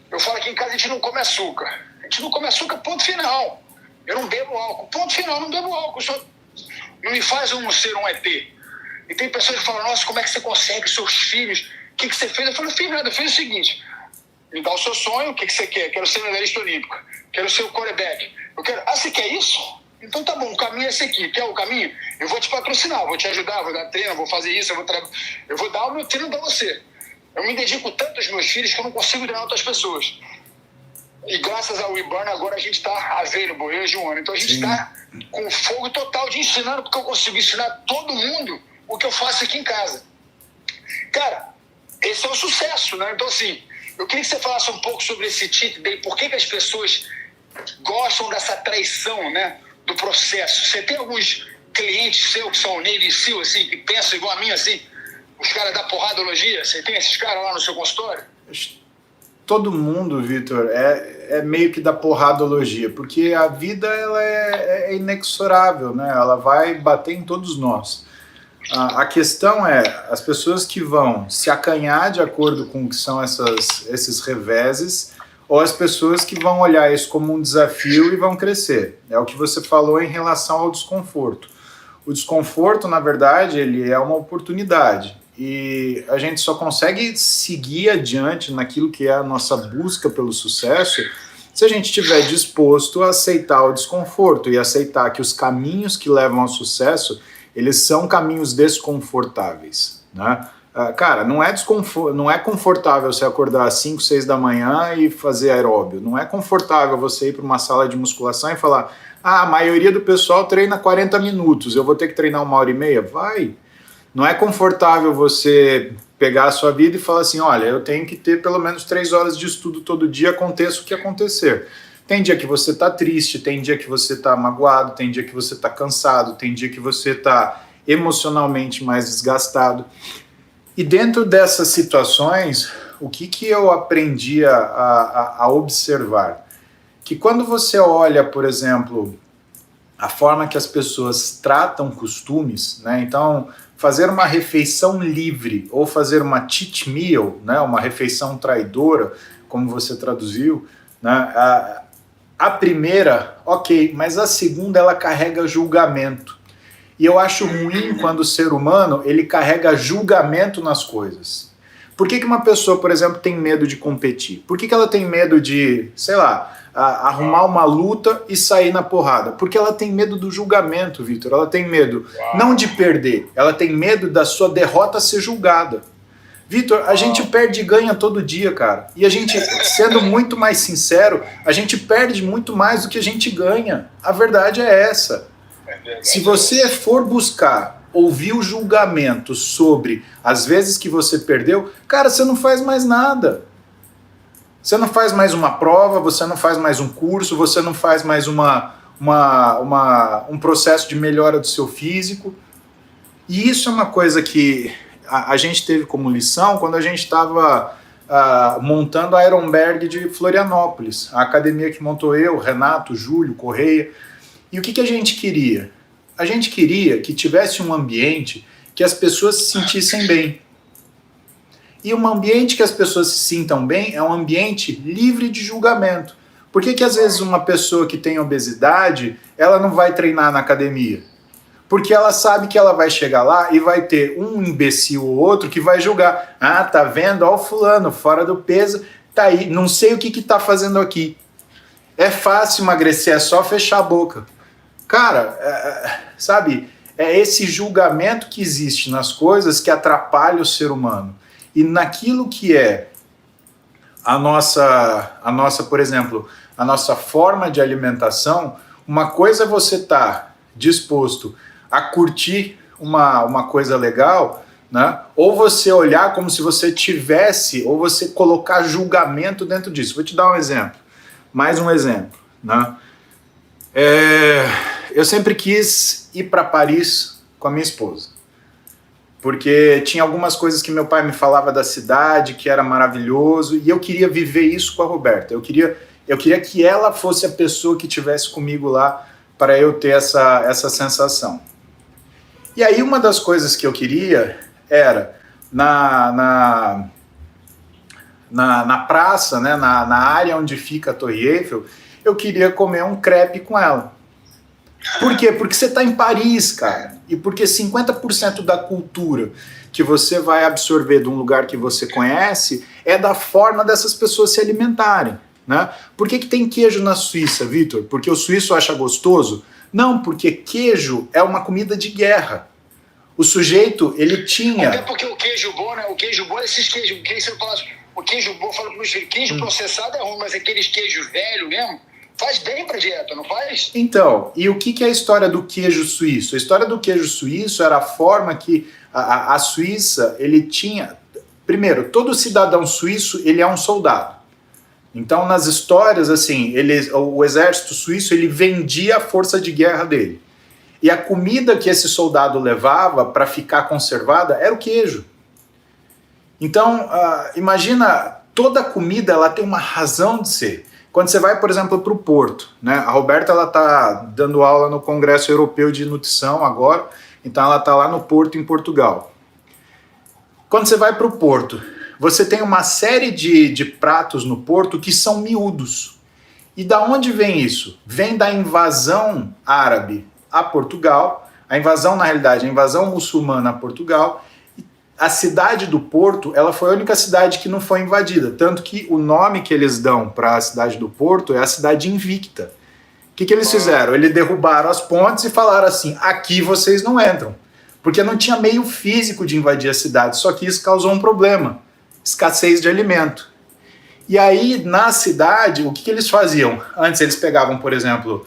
eu falo que em casa a gente não come açúcar. A gente não come açúcar, ponto final. Eu não bebo álcool, ponto final, não bebo álcool. Não me faz ser um ET. E tem pessoas que falam, nossa, como é que você consegue, seus filhos... O que você fez? Eu falei, não fiz nada, eu fiz o seguinte, me dá o seu sonho, o que você quer? Quero ser medalhista olímpico, quero ser o quarterback. Você quer isso? Então tá bom, o caminho é esse aqui. Quer o caminho? Eu vou te patrocinar, vou te ajudar, vou dar treino, vou fazer isso, eu vou dar o meu treino pra você. Eu me dedico tanto aos meus filhos que eu não consigo treinar outras pessoas. E graças ao WeBurn agora a gente tá available, eu e o Joana. Então a gente tá com fogo total de ensinando, porque eu consigo ensinar todo mundo o que eu faço aqui em casa. Cara, esse é o sucesso, né? Então, assim, eu queria que você falasse um pouco sobre esse cheat day, por que as pessoas gostam dessa traição, né, do processo. Você tem alguns clientes seus que são Navy SEAL, assim, que pensam igual a mim, assim, os caras da porradologia? Você tem esses caras lá no seu consultório? Todo mundo, Vitor, é meio que da porradologia, porque a vida ela é inexorável, né? Ela vai bater em todos nós. A questão é as pessoas que vão se acanhar de acordo com o que são esses reveses, ou as pessoas que vão olhar isso como um desafio e vão crescer. É o que você falou em relação ao desconforto. O desconforto, na verdade, ele é uma oportunidade. E a gente só consegue seguir adiante naquilo que é a nossa busca pelo sucesso se a gente estiver disposto a aceitar o desconforto e aceitar que os caminhos que levam ao sucesso, eles são caminhos desconfortáveis, né? Cara, não é confortável você acordar às 5, 6 da manhã e fazer aeróbio. Não é confortável você ir para uma sala de musculação e falar: a maioria do pessoal treina 40 minutos, eu vou ter que treinar 1h30? Vai! Não é confortável você pegar a sua vida e falar assim: olha, eu tenho que ter pelo menos 3 horas de estudo todo dia, aconteça o que acontecer. Tem dia que você tá triste, tem dia que você tá magoado, tem dia que você tá cansado, tem dia que você tá emocionalmente mais desgastado. E dentro dessas situações, o que eu aprendi a observar? Que quando você olha, por exemplo, a forma que as pessoas tratam costumes, né? Então, fazer uma refeição livre ou fazer uma cheat meal, né? Uma refeição traidora, como você traduziu, né? A primeira, ok, mas a segunda ela carrega julgamento. E eu acho ruim quando o ser humano ele carrega julgamento nas coisas. Por que uma pessoa, por exemplo, tem medo de competir? Por que ela tem medo de, sei lá, arrumar uma luta e sair na porrada? Porque ela tem medo do julgamento, Vitor. Ela tem medo não de perder, ela tem medo da sua derrota ser julgada. Vitor, a gente perde e ganha todo dia, cara. E a gente, sendo muito mais sincero, a gente perde muito mais do que a gente ganha. A verdade é essa. Se você for buscar ouvir o julgamento sobre as vezes que você perdeu, cara, você não faz mais nada. Você não faz mais uma prova, você não faz mais um curso, você não faz mais um processo de melhora do seu físico. E isso é uma coisa que a gente teve como lição quando a gente estava montando a Ironberg de Florianópolis, a academia que montou eu, Renato, Júlio, Correia. E o que a gente queria? A gente queria que tivesse um ambiente que as pessoas se sentissem bem. E um ambiente que as pessoas se sintam bem é um ambiente livre de julgamento. Por que às vezes uma pessoa que tem obesidade, ela não vai treinar na academia? Porque ela sabe que ela vai chegar lá e vai ter um imbecil ou outro que vai julgar. Ah, tá vendo? Ó o fulano, fora do peso, tá aí, não sei o que tá fazendo aqui. É fácil emagrecer, é só fechar a boca. Cara, sabe, é esse julgamento que existe nas coisas que atrapalha o ser humano. E naquilo que é a nossa, por exemplo, a nossa forma de alimentação, uma coisa é você estar disposto a curtir uma coisa legal, né? Ou você olhar como se você tivesse, ou você colocar julgamento dentro disso. Vou te dar um exemplo, mais um exemplo, né? Eu sempre quis ir para Paris com a minha esposa, porque tinha algumas coisas que meu pai me falava da cidade, que era maravilhoso, e eu queria viver isso com a Roberta. Eu queria que ela fosse a pessoa que estivesse comigo lá para eu ter essa sensação. E aí uma das coisas que eu queria era, na praça, né, na área onde fica a Torre Eiffel, eu queria comer um crepe com ela. Por quê? Porque você está em Paris, cara. E porque 50% da cultura que você vai absorver de um lugar que você conhece é da forma dessas pessoas se alimentarem, né? Por que tem queijo na Suíça, Vitor? Porque o suíço acha gostoso? Não, porque queijo é uma comida de guerra. O sujeito, ele tinha... Até porque o queijo bom, né? O queijo bom é esses queijos. O queijo bom, fala para os filhos, queijo processado é ruim, mas aqueles queijos velhos mesmo, faz bem pra dieta, não faz? Então, e o que é a história do queijo suíço? A história do queijo suíço era a forma que a Suíça, ele tinha... Primeiro, todo cidadão suíço, ele é um soldado. Então, nas histórias, assim, o exército suíço, ele vendia a força de guerra dele. E a comida que esse soldado levava para ficar conservada era o queijo. Então, imagina toda comida ela tem uma razão de ser. Quando você vai, por exemplo, para o Porto, né? A Roberta ela está dando aula no Congresso Europeu de Nutrição agora, então ela está lá no Porto, em Portugal. Quando você vai para o Porto, você tem uma série de pratos no Porto que são miúdos. E da onde vem isso? Vem da invasão árabe a Portugal, a invasão, na realidade, a invasão muçulmana a Portugal. A cidade do Porto, ela foi a única cidade que não foi invadida, tanto que o nome que eles dão para a cidade do Porto é a cidade invicta. O que eles fizeram? Eles derrubaram as pontes e falaram assim, aqui vocês não entram, porque não tinha meio físico de invadir a cidade, só que isso causou um problema, escassez de alimento. E aí, na cidade, o que eles faziam? Antes eles pegavam, por exemplo,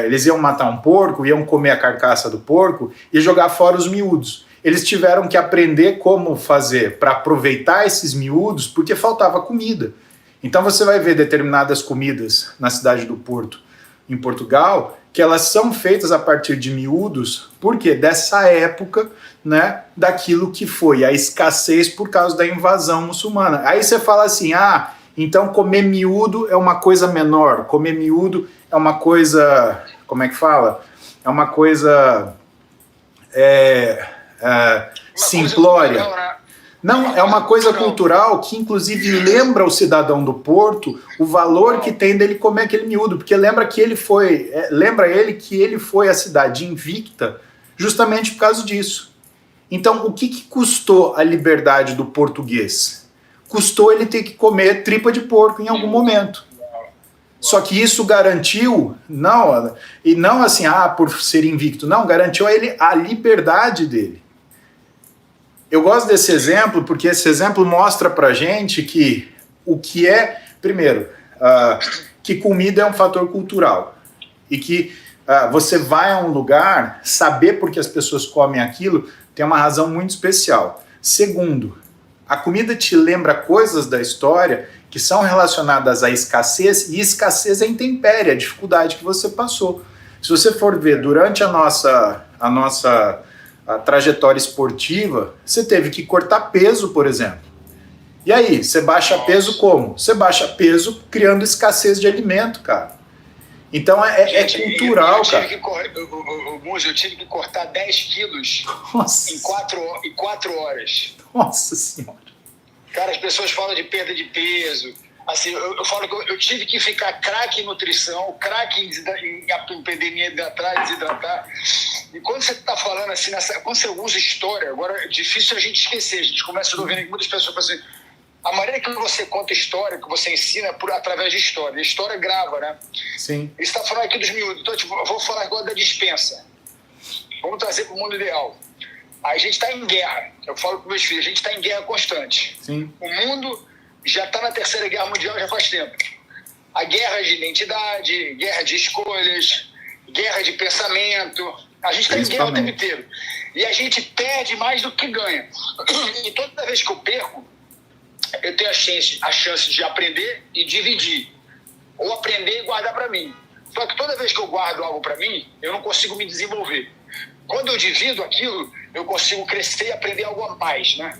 eles iam matar um porco, iam comer a carcaça do porco e jogar fora os miúdos. Eles tiveram que aprender como fazer para aproveitar esses miúdos, porque faltava comida. Então você vai ver determinadas comidas na cidade do Porto, em Portugal, que elas são feitas a partir de miúdos, porque dessa época, né, daquilo que foi a escassez por causa da invasão muçulmana. Aí você fala assim, então comer miúdo é uma coisa menor, comer miúdo é uma coisa, como é que fala? É uma coisa simplória. Não, é uma coisa cultural que inclusive lembra o cidadão do Porto o valor que tem dele comer aquele miúdo, porque lembra ele que ele foi a cidade invicta justamente por causa disso. Então, o que custou a liberdade do português? Custou ele ter que comer tripa de porco em algum momento. Só que isso garantiu, e não assim, por ser invicto, não, garantiu a ele a liberdade dele. Eu gosto desse exemplo porque esse exemplo mostra pra gente que o que é, primeiro, que comida é um fator cultural e que você vai a um lugar, saber por que as pessoas comem aquilo tem uma razão muito especial. Segundo, a comida te lembra coisas da história que são relacionadas à escassez, e escassez é intempérie, a dificuldade que você passou. Se você for ver durante a nossa trajetória esportiva, você teve que cortar peso, por exemplo. E aí, você baixa peso como? Você baixa peso criando escassez de alimento, cara. Então gente, é cultural, cara. Eu tive que cortar 10 quilos em 4 horas. Nossa Senhora. Cara, as pessoas falam de perda de peso. Assim, eu falo que eu tive que ficar craque em nutrição, craque em epidemia desidratar. E quando você está falando assim, quando você usa história, agora é difícil a gente esquecer. A gente começa a ouvir que muitas pessoas falam assim, a maneira que você conta história, que você ensina é através de história. A história grava, né? Sim. E você está falando aqui dos miúdos. Então, eu vou falar agora da despensa. Vamos trazer para o mundo ideal. A gente está em guerra. Eu falo para meus filhos, a gente está em guerra constante. Sim. O mundo já está na Terceira Guerra Mundial já faz tempo. A guerra de identidade, guerra de escolhas, guerra de pensamento. A gente está em guerra o tempo inteiro. E a gente perde mais do que ganha. E toda vez que eu perco, eu tenho a chance de aprender e dividir. Ou aprender e guardar para mim. Só que toda vez que eu guardo algo para mim, eu não consigo me desenvolver. Quando eu divido aquilo, eu consigo crescer e aprender algo a mais, né?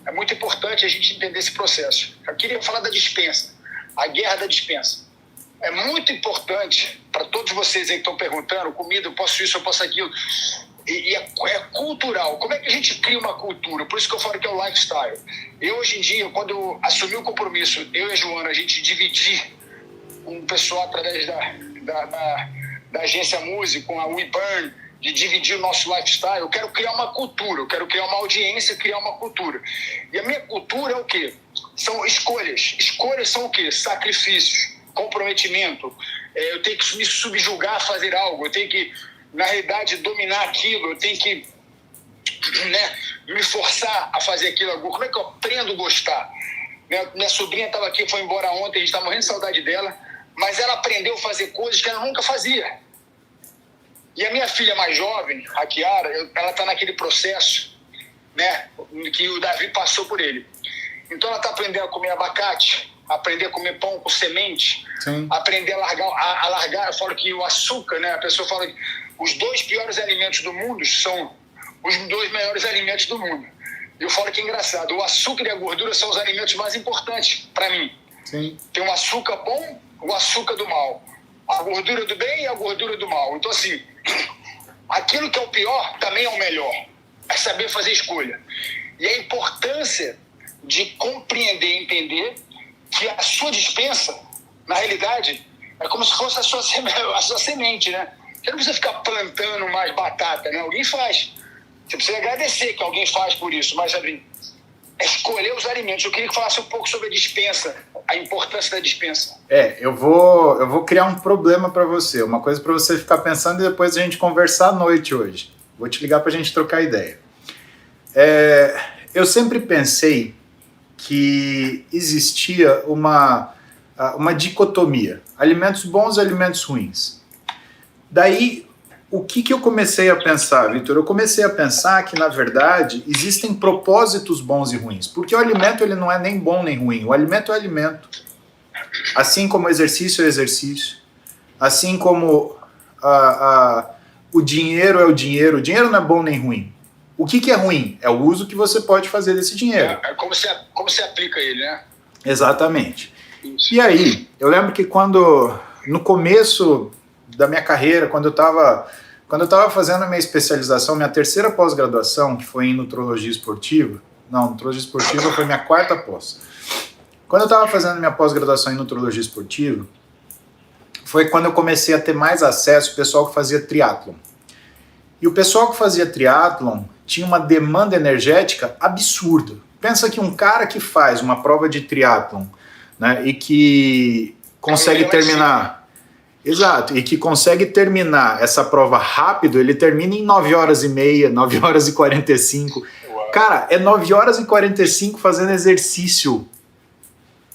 É muito importante a gente entender esse processo. Eu queria falar da despensa, a guerra da despensa. É muito importante para todos vocês aí que estão perguntando, comida, eu posso isso, eu posso aquilo. E é cultural. Como é que a gente cria uma cultura? Por isso que eu falo que é o lifestyle. Eu, hoje em dia, quando eu assumi o compromisso, eu e a Joana, a gente dividir com o pessoal através da agência Música, com a WeBurn, de dividir o nosso lifestyle, eu quero criar uma cultura, eu quero criar uma audiência, criar uma cultura. E a minha cultura é o quê? São escolhas. Escolhas são o quê? Sacrifícios, comprometimento. Eu tenho que me subjugar a fazer algo, eu tenho que, na realidade, dominar aquilo, eu tenho que me forçar a fazer aquilo. Como é que eu aprendo a gostar? Minha sobrinha estava aqui, foi embora ontem, a gente está morrendo de saudade dela, mas ela aprendeu a fazer coisas que ela nunca fazia. E a minha filha mais jovem, a Kiara, ela está naquele processo, né, que o Davi passou por ele. Então ela está aprendendo a comer abacate, aprender a comer pão com semente, sim, aprender a largar. Eu falo que o açúcar, né, a pessoa fala que os 2 piores alimentos do mundo são os 2 melhores alimentos do mundo. eu falo que é engraçado, o açúcar e a gordura são os alimentos mais importantes para mim. Sim. Tem o açúcar bom, o açúcar do mal. A gordura do bem e a gordura do mal. Então, assim, aquilo que é o pior também é o melhor. É saber fazer escolha. E a importância de compreender e entender que a sua despensa, na realidade, é como se fosse a sua semente, né? Você não precisa ficar plantando mais batata, né? Alguém faz. Você precisa agradecer que alguém faz por isso, mas é escolher os alimentos. Eu queria que falasse um pouco sobre a despensa, a importância da despensa. Eu vou criar um problema para você, uma coisa para você ficar pensando e depois a gente conversar à noite hoje. Vou te ligar para a gente trocar ideia. Eu sempre pensei que existia uma dicotomia, alimentos bons e alimentos ruins. Daí, o que eu comecei a pensar, Vitor? Eu comecei a pensar que, na verdade, existem propósitos bons e ruins, porque o alimento ele não é nem bom nem ruim, o alimento é alimento. Assim como o exercício é exercício, assim como o dinheiro é o dinheiro não é bom nem ruim. O que é ruim? É o uso que você pode fazer desse dinheiro. É como você aplica ele, né? Exatamente. Isso. E aí, eu lembro que no começo da minha carreira, quando eu estava fazendo a minha especialização, minha terceira pós-graduação, que foi em nutrologia esportiva, nutrologia esportiva foi minha quarta pós. Quando eu estava fazendo minha pós-graduação em nutrologia esportiva, foi quando eu comecei a ter mais acesso ao pessoal que fazia triatlon. E o pessoal que fazia triatlon tinha uma demanda energética absurda. Pensa que um cara que faz uma prova de triatlon, né, e que consegue terminar... Exato, e que consegue terminar essa prova rápido, ele termina em 9 horas e meia, 9 horas e 45. Cara, é 9 horas e 45 fazendo exercício.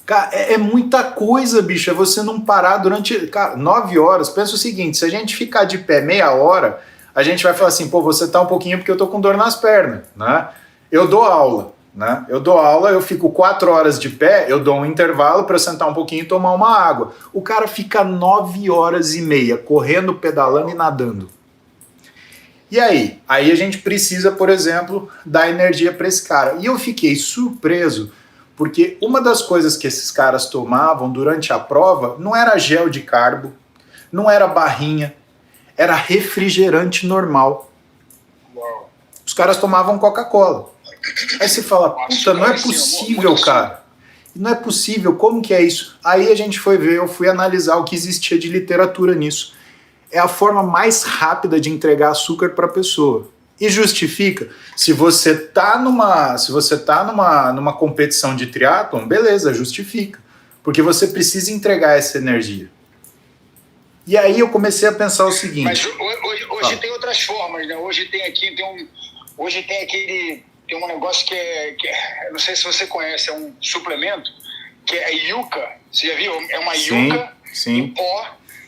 Cara, é muita coisa, bicho, é você não parar durante... Cara, 9 horas, pensa o seguinte, se a gente ficar de pé meia hora, a gente vai falar assim, pô, você tá um pouquinho porque eu tô com dor nas pernas, né? Eu dou aula, né? Eu fico 4 horas de pé, eu dou um intervalo para sentar um pouquinho e tomar uma água. O cara fica 9 horas e meia correndo, pedalando e nadando. E aí? Aí a gente precisa, por exemplo, dar energia para esse cara. E eu fiquei surpreso, porque uma das coisas que esses caras tomavam durante a prova não era gel de carbo, não era barrinha, era refrigerante normal. Uau. Os caras tomavam Coca-Cola. Aí você fala, puta, não é possível, cara. Não é possível, como que é isso? Aí a gente foi ver, eu fui analisar o que existia de literatura nisso. É a forma mais rápida de entregar açúcar para a pessoa. E justifica, se você tá numa competição de triatlon, beleza, justifica. Porque você precisa entregar essa energia. E aí eu comecei a pensar o seguinte... Mas hoje tem outras formas, né? Hoje tem um negócio que eu não sei se você conhece, é um suplemento, que é a Yuka. Você já viu? É uma Yuka em pó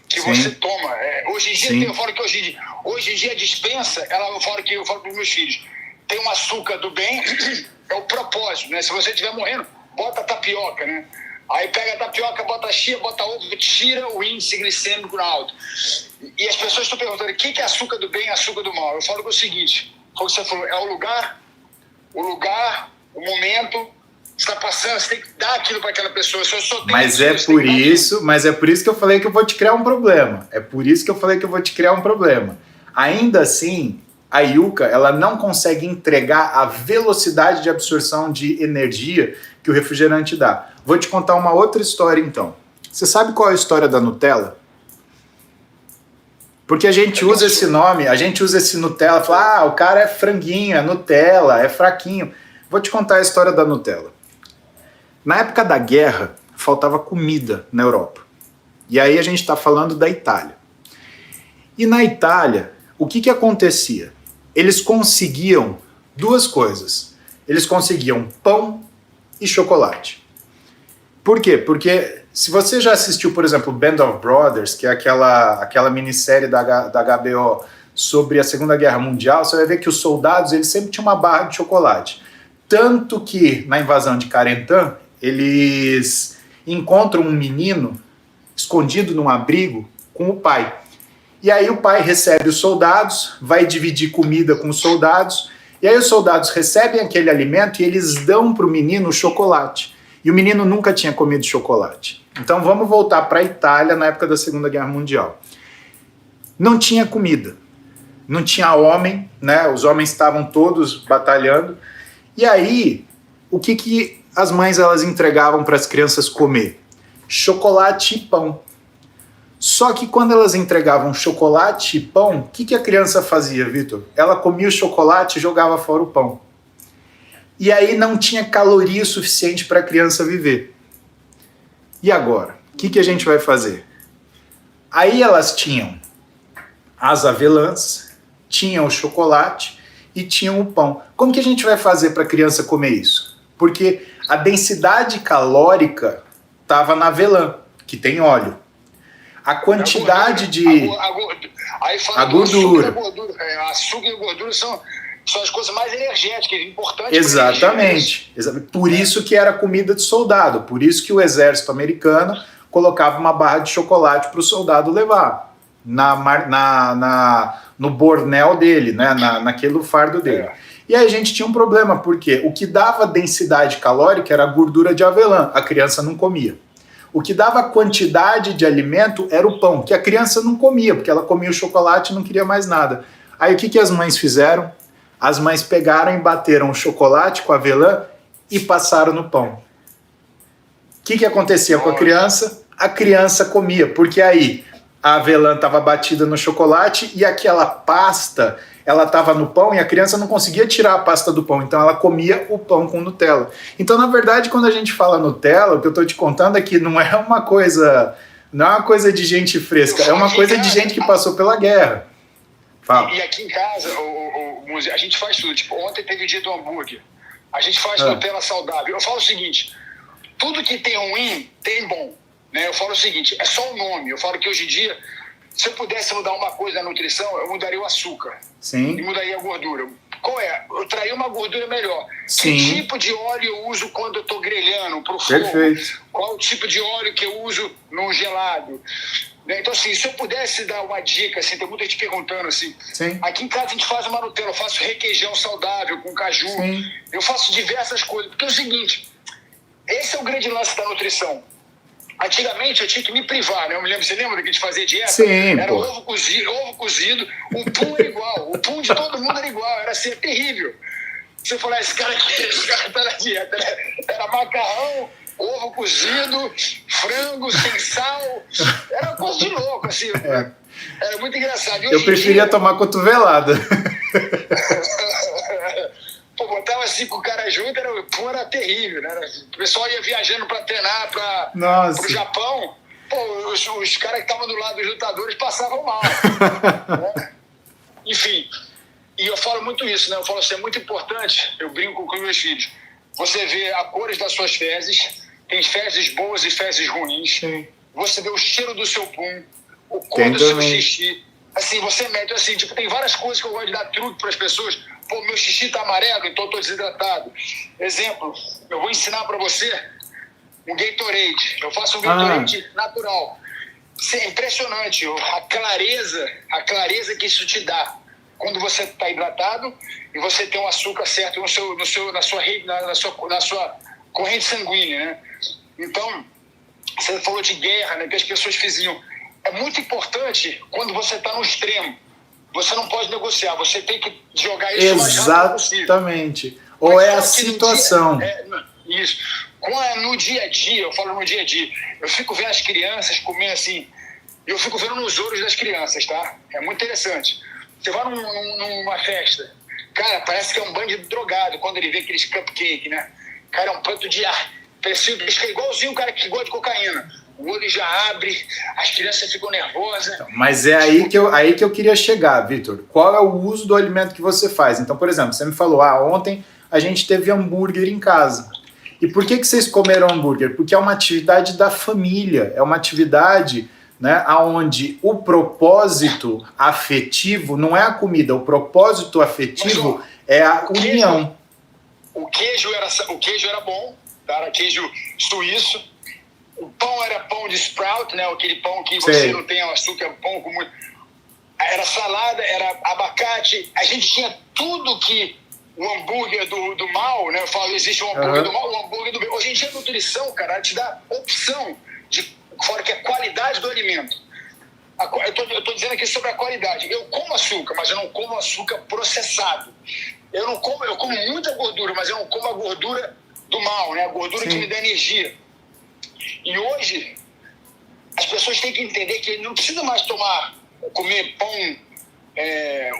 que você toma. Hoje em dia, eu falo que hoje em dia a dispensa, eu falo para os meus filhos, tem um açúcar do bem, é o propósito, né? Se você estiver morrendo, bota tapioca, né? Aí pega a tapioca, bota chia, bota ovo, tira o índice glicêmico alto. E as pessoas estão perguntando, o que é açúcar do bem e açúcar do mal? Eu falo que é o seguinte, foi o que você falou, é o lugar, o momento, você está passando, você tem que dar aquilo para aquela pessoa. Mas é por isso que eu falei que eu vou te criar um problema. Ainda assim, a Yuka, ela não consegue entregar a velocidade de absorção de energia que o refrigerante dá. Vou te contar uma outra história, então. Você sabe qual é a história da Nutella? Porque a gente usa esse nome, a gente usa esse Nutella, fala, o cara é franguinho, é Nutella, é fraquinho. Vou te contar a história da Nutella. Na época da guerra, faltava comida na Europa. E aí a gente está falando da Itália. E na Itália, o que acontecia? Eles conseguiam duas coisas. Eles conseguiam pão e chocolate. Por quê? Porque se você já assistiu, por exemplo, Band of Brothers, que é aquela minissérie da HBO sobre a Segunda Guerra Mundial, você vai ver que os soldados eles sempre tinham uma barra de chocolate. Tanto que na invasão de Carentan, eles encontram um menino escondido num abrigo com o pai. E aí o pai recebe os soldados, vai dividir comida com os soldados, E aí os soldados recebem aquele alimento e eles dão para o menino o chocolate. E o menino nunca tinha comido chocolate. Então vamos voltar para a Itália na época da Segunda Guerra Mundial. Não tinha comida, não tinha homem, né? Os homens estavam todos batalhando. E aí, o que as mães elas entregavam para as crianças comer? Chocolate e pão. Só que quando elas entregavam chocolate e pão, o que a criança fazia, Vitor? Ela comia o chocolate e jogava fora o pão. E aí não tinha caloria suficiente para a criança viver. E agora? O que a gente vai fazer? Aí elas tinham as avelãs, tinham o chocolate e tinham o pão. Como que a gente vai fazer para a criança comer isso? Porque a densidade calórica estava na avelã, que tem óleo. A quantidade aí fala a gordura. Açúcar e gordura são as coisas mais energéticas, importantes. Exatamente. Por isso que era comida de soldado. Por isso que o exército americano colocava uma barra de chocolate para o soldado levar no bornel dele, né? Naquele fardo dele. E aí a gente tinha um problema, porque o que dava densidade calórica era a gordura de avelã. A criança não comia. O que dava quantidade de alimento era o pão, que a criança não comia, porque ela comia o chocolate e não queria mais nada. Aí o que as mães fizeram? As mães pegaram e bateram o chocolate com a avelã e passaram no pão. O que acontecia com a criança? A criança comia, porque aí a avelã estava batida no chocolate e aquela pasta, ela estava no pão e a criança não conseguia tirar a pasta do pão, então ela comia o pão com Nutella. Então, na verdade, quando a gente fala Nutella, o que eu estou te contando é que não é uma coisa de gente fresca, é uma coisa de gente que passou pela guerra. Fala. E aqui em casa, a gente faz tudo. Tipo, ontem teve o dia do hambúrguer. A gente faz Nutella saudável. Eu falo o seguinte, tudo que tem ruim, tem bom. Né? Eu falo o seguinte, é só o nome. Eu falo que hoje em dia, se eu pudesse mudar uma coisa na nutrição, eu mudaria o açúcar. Sim. E mudaria a gordura. Qual é? Eu traria uma gordura melhor. Sim. Que tipo de óleo eu uso quando eu estou grelhando pro fogo? Perfeito. Qual o tipo de óleo que eu uso no gelado? Então, assim, se eu pudesse dar uma dica, assim, tem muita gente perguntando, assim, Sim. Aqui em casa a gente faz uma Nutella, eu faço requeijão saudável com caju, Sim. Eu faço diversas coisas, porque é o seguinte, esse é o grande lance da nutrição. Antigamente eu tinha que me privar, né? Você lembra que a gente fazia dieta? Sim, era ovo cozido, o pum era igual, o pum de todo mundo era igual, era assim, terrível. Você falar, esse cara tá na dieta, né? Era macarrão, ovo cozido, frango sem sal, era uma coisa de louco, assim. Era muito engraçado. Eu preferia tomar cotovelada. Pô, botava assim com o cara junto, era terrível, né? O pessoal ia viajando pra treinar pro Japão, pô, os caras que estavam do lado dos lutadores passavam mal. Né? Enfim, e eu falo muito isso, né? Eu falo assim, é muito importante, eu brinco com meus filhos, você vê a cores das suas fezes, tem fezes boas e fezes ruins. Sim. Você vê o cheiro do seu pum, o cor do seu xixi. Assim, você mede, assim, tipo, tem várias coisas que eu gosto de dar truque para as pessoas. Pô, meu xixi tá amarelo, então eu tô desidratado. Exemplo, eu vou ensinar para você um Gatorade. Eu faço um Gatorade natural. É impressionante a clareza que isso te dá. Quando você tá hidratado e você tem um açúcar certo na sua corrente sanguínea, né? Então, você falou de guerra, né? Que as pessoas faziam. É muito importante quando você está no extremo. Você não pode negociar, você tem que jogar isso o mais rápido possível. Exatamente. Ou é a situação. Isso. No dia a dia, eu falo no dia a dia, eu fico vendo as crianças comendo assim, eu fico vendo nos olhos das crianças, tá? É muito interessante. Você vai numa festa, cara, parece que é um bando de drogado quando ele vê aqueles cupcake, né? Cara, é um pranto de ar. Parece que é igualzinho o cara que gosta de cocaína. O olho já abre, as crianças ficam nervosas. Mas é aí que eu queria chegar, Vitor. Qual é o uso do alimento que você faz? Então, por exemplo, você me falou, ontem a gente teve hambúrguer em casa. E por que vocês comeram hambúrguer? Porque é uma atividade da família, é uma atividade, né, onde o propósito afetivo não é a comida, o propósito afetivo é a união. O queijo era bom, tá? Era queijo suíço. O pão era pão de sprout, né? Aquele pão que você não tem açúcar, pão com muito... Era salada, era abacate. A gente tinha tudo que o hambúrguer do mal, né? Eu falo, existe o hambúrguer do mal, o hambúrguer do bem. Hoje em dia a nutrição, cara, ela te dá opção de, fora que é a qualidade do alimento. Eu tô dizendo aqui sobre a qualidade. Eu como açúcar, mas eu não como açúcar processado. Eu como muita gordura, mas eu não como a gordura do mal, né? A gordura que me dá energia. E hoje, as pessoas têm que entender que não precisa mais comer pão,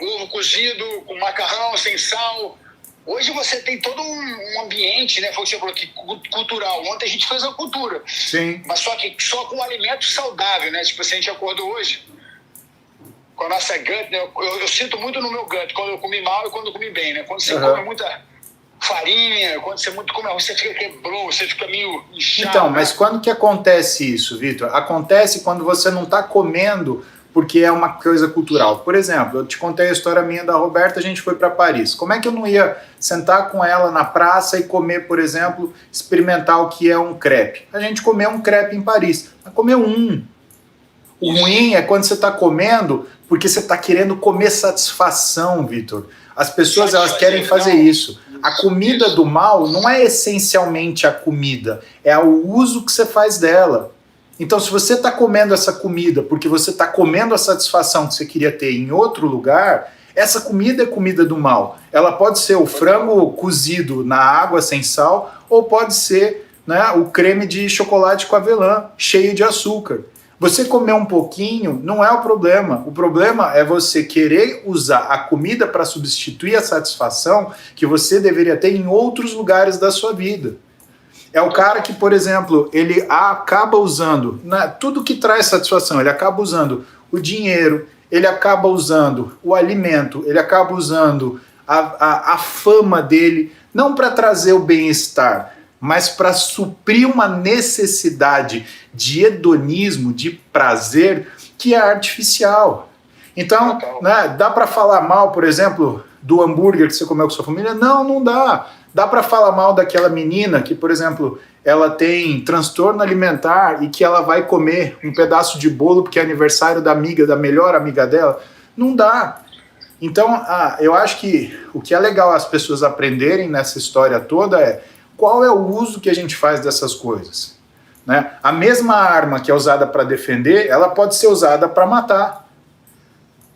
ovo cozido, com macarrão, sem sal. Hoje você tem todo um ambiente, né? Foi o que você falou aqui, cultural. Ontem a gente fez a cultura. Sim. Mas só com alimento saudável, né? Tipo, se a gente acordou hoje com a nossa gut, né? Eu sinto muito no meu gut, quando eu comi mal e quando eu comi bem, né? Quando você come muita farinha, quando você come arroz, você fica quebrou, você fica meio inchado. Então, mas quando que acontece isso, Vitor? Acontece quando você não está comendo porque é uma coisa cultural. Por exemplo, eu te contei a história minha da Roberta, a gente foi para Paris. Como é que eu não ia sentar com ela na praça e comer, por exemplo, experimentar o que é um crepe? A gente comeu um crepe em Paris, mas comeu um. O ruim é quando você está comendo porque você está querendo comer satisfação, Vitor. As pessoas elas querem fazer isso. A comida do mal não é essencialmente a comida, é o uso que você faz dela. Então, se você está comendo essa comida porque você está comendo a satisfação que você queria ter em outro lugar, essa comida é comida do mal. Ela pode ser o frango cozido na água sem sal, ou pode ser, né, o creme de chocolate com avelã, cheio de açúcar. Você comer um pouquinho não é o problema. O problema é você querer usar a comida para substituir a satisfação que você deveria ter em outros lugares da sua vida. É o cara que, por exemplo, ele acaba usando tudo que traz satisfação, ele acaba usando o dinheiro, ele acaba usando o alimento, ele acaba usando a fama dele, não para trazer o bem-estar, mas para suprir uma necessidade de hedonismo, de prazer, que é artificial. Então, né, dá para falar mal, por exemplo, do hambúrguer que você comeu com sua família? Não, não dá. Dá para falar mal daquela menina que, por exemplo, ela tem transtorno alimentar e que ela vai comer um pedaço de bolo porque é aniversário da amiga, da melhor amiga dela? Não dá. Então, eu acho que o que é legal as pessoas aprenderem nessa história toda é qual é o uso que a gente faz dessas coisas. Né? A mesma arma que é usada para defender, ela pode ser usada para matar.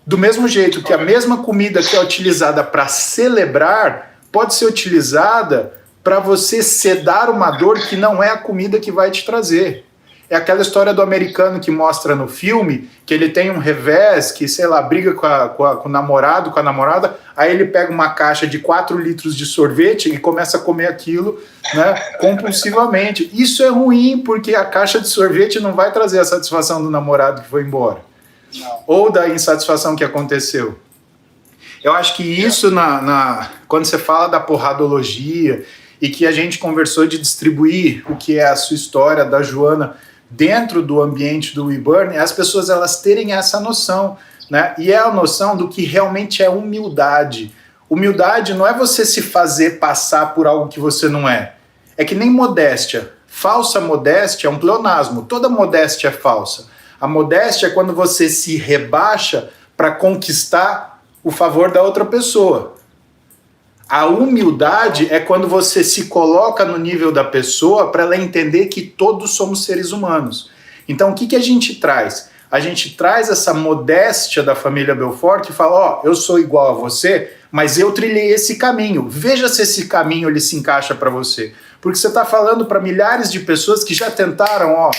Do mesmo jeito que a mesma comida que é utilizada para celebrar pode ser utilizada para você sedar uma dor que não é a comida que vai te trazer. É aquela história do americano que mostra no filme que ele tem um revés, que, sei lá, briga com o namorado, com a namorada, aí ele pega uma caixa de 4 litros de sorvete e começa a comer aquilo, né, compulsivamente. Isso é ruim, porque a caixa de sorvete não vai trazer a satisfação do namorado que foi embora. Não. Ou da insatisfação que aconteceu. Eu acho que isso, quando você fala da porradologia e que a gente conversou de distribuir o que é a sua história da Joana dentro do ambiente do WeBurn, as pessoas elas terem essa noção, né? E é a noção do que realmente é humildade. Humildade não é você se fazer passar por algo que você não é. É que nem modéstia. Falsa modéstia é um pleonasmo. Toda modéstia é falsa. A modéstia é quando você se rebaixa para conquistar o favor da outra pessoa. A humildade é quando você se coloca no nível da pessoa para ela entender que todos somos seres humanos. Então, o que a gente traz? A gente traz essa modéstia da família Belfort que fala, eu sou igual a você, mas eu trilhei esse caminho. Veja se esse caminho ele se encaixa para você. Porque você está falando para milhares de pessoas que já tentaram,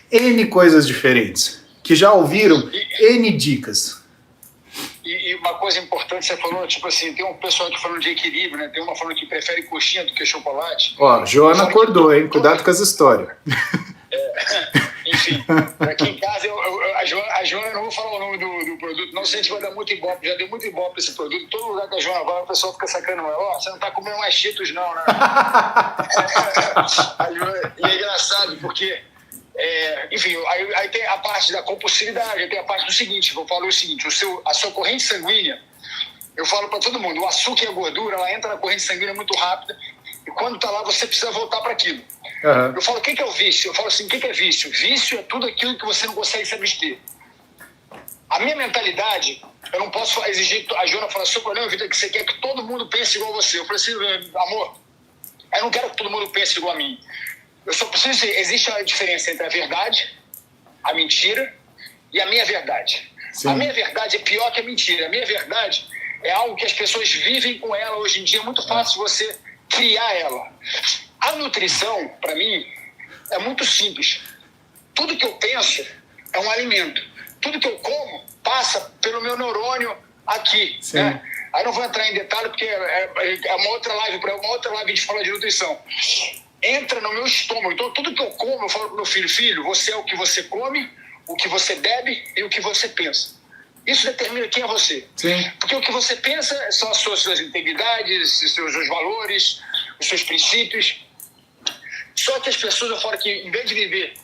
N coisas diferentes, que já ouviram N dicas. E uma coisa importante, você falou, tipo assim, tem um pessoal que falando de equilíbrio, né? Tem uma falando que prefere coxinha do que chocolate. Joana acordou, hein? Cuidado com as histórias. Enfim, aqui em casa, a Joana, eu não vou falar o nome do produto, não sei se vai dar muito ibope, já deu muito ibope esse produto. Todo lugar que a Joana vai, o pessoal fica sacando ela, você não tá comendo mais Cheetos não, né? E é engraçado, porque... enfim, aí tem a parte da compulsividade, aí tem a parte do seguinte, eu falo o seguinte, a sua corrente sanguínea, eu falo para todo mundo, o açúcar e a gordura, ela entra na corrente sanguínea muito rápida, e quando tá lá, você precisa voltar para aquilo. Uhum. Eu falo, o que é o vício? Eu falo assim, o que é vício? Vício é tudo aquilo que você não consegue se abster. A minha mentalidade, eu não posso exigir. A Joana fala assim, não, Vitor, que você quer que todo mundo pense igual a você. Eu falei assim, amor, eu não quero que todo mundo pense igual a mim. Eu só preciso dizer, existe a diferença entre a verdade, a mentira e a minha verdade. Sim. A minha verdade é pior que a mentira. A minha verdade é algo que as pessoas vivem com ela hoje em dia. É muito fácil você criar ela. A nutrição, para mim, é muito simples. Tudo que eu penso é um alimento. Tudo que eu como passa pelo meu neurônio aqui. Né? Aí não vou entrar em detalhe porque é uma outra live a gente fala de nutrição. Entra no meu estômago. Então, tudo que eu como, eu falo pro meu filho, filho, você é o que você come, o que você bebe e o que você pensa. Isso determina quem é você. Sim. Porque o que você pensa são as suas integridades, os seus valores, os seus princípios. Só que as pessoas, eu falo que, em vez de viver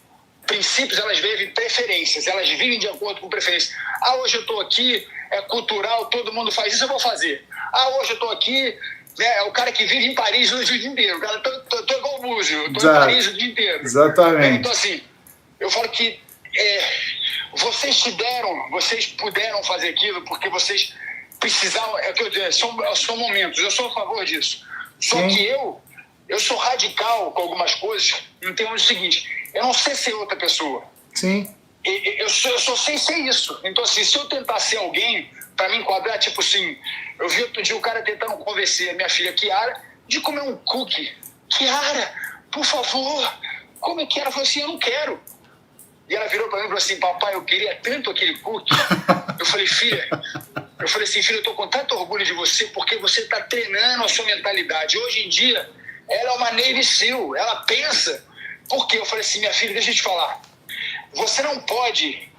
princípios, elas vivem preferências. Elas vivem de acordo com preferências. Ah, hoje eu estou aqui, é cultural, todo mundo faz isso, eu vou fazer. Ah, hoje eu estou aqui, né, é o cara que vive em Paris o dia inteiro. O cara, tô igual o Búzio, eu tô em Paris o dia inteiro. Exatamente. Então, assim, eu falo que vocês puderam fazer aquilo porque vocês precisavam, é o que eu digo, são momentos, eu sou a favor disso. Só que eu sou radical com algumas coisas, entendo o seguinte, eu não sei ser outra pessoa. Sim. Eu só sei ser isso. Então, assim, se eu tentar ser alguém, pra me enquadrar, tipo assim, eu vi outro dia o cara tentando convencer a minha filha Kiara de comer um cookie. Kiara, por favor, como é que ela falou assim, eu não quero. E ela virou pra mim e falou assim, papai, eu queria tanto aquele cookie. Eu falei, filha, eu tô com tanto orgulho de você porque você tá treinando a sua mentalidade. Hoje em dia, ela é uma Navy SEAL, ela pensa. Por quê? Eu falei assim, minha filha, deixa eu te falar. Você não pode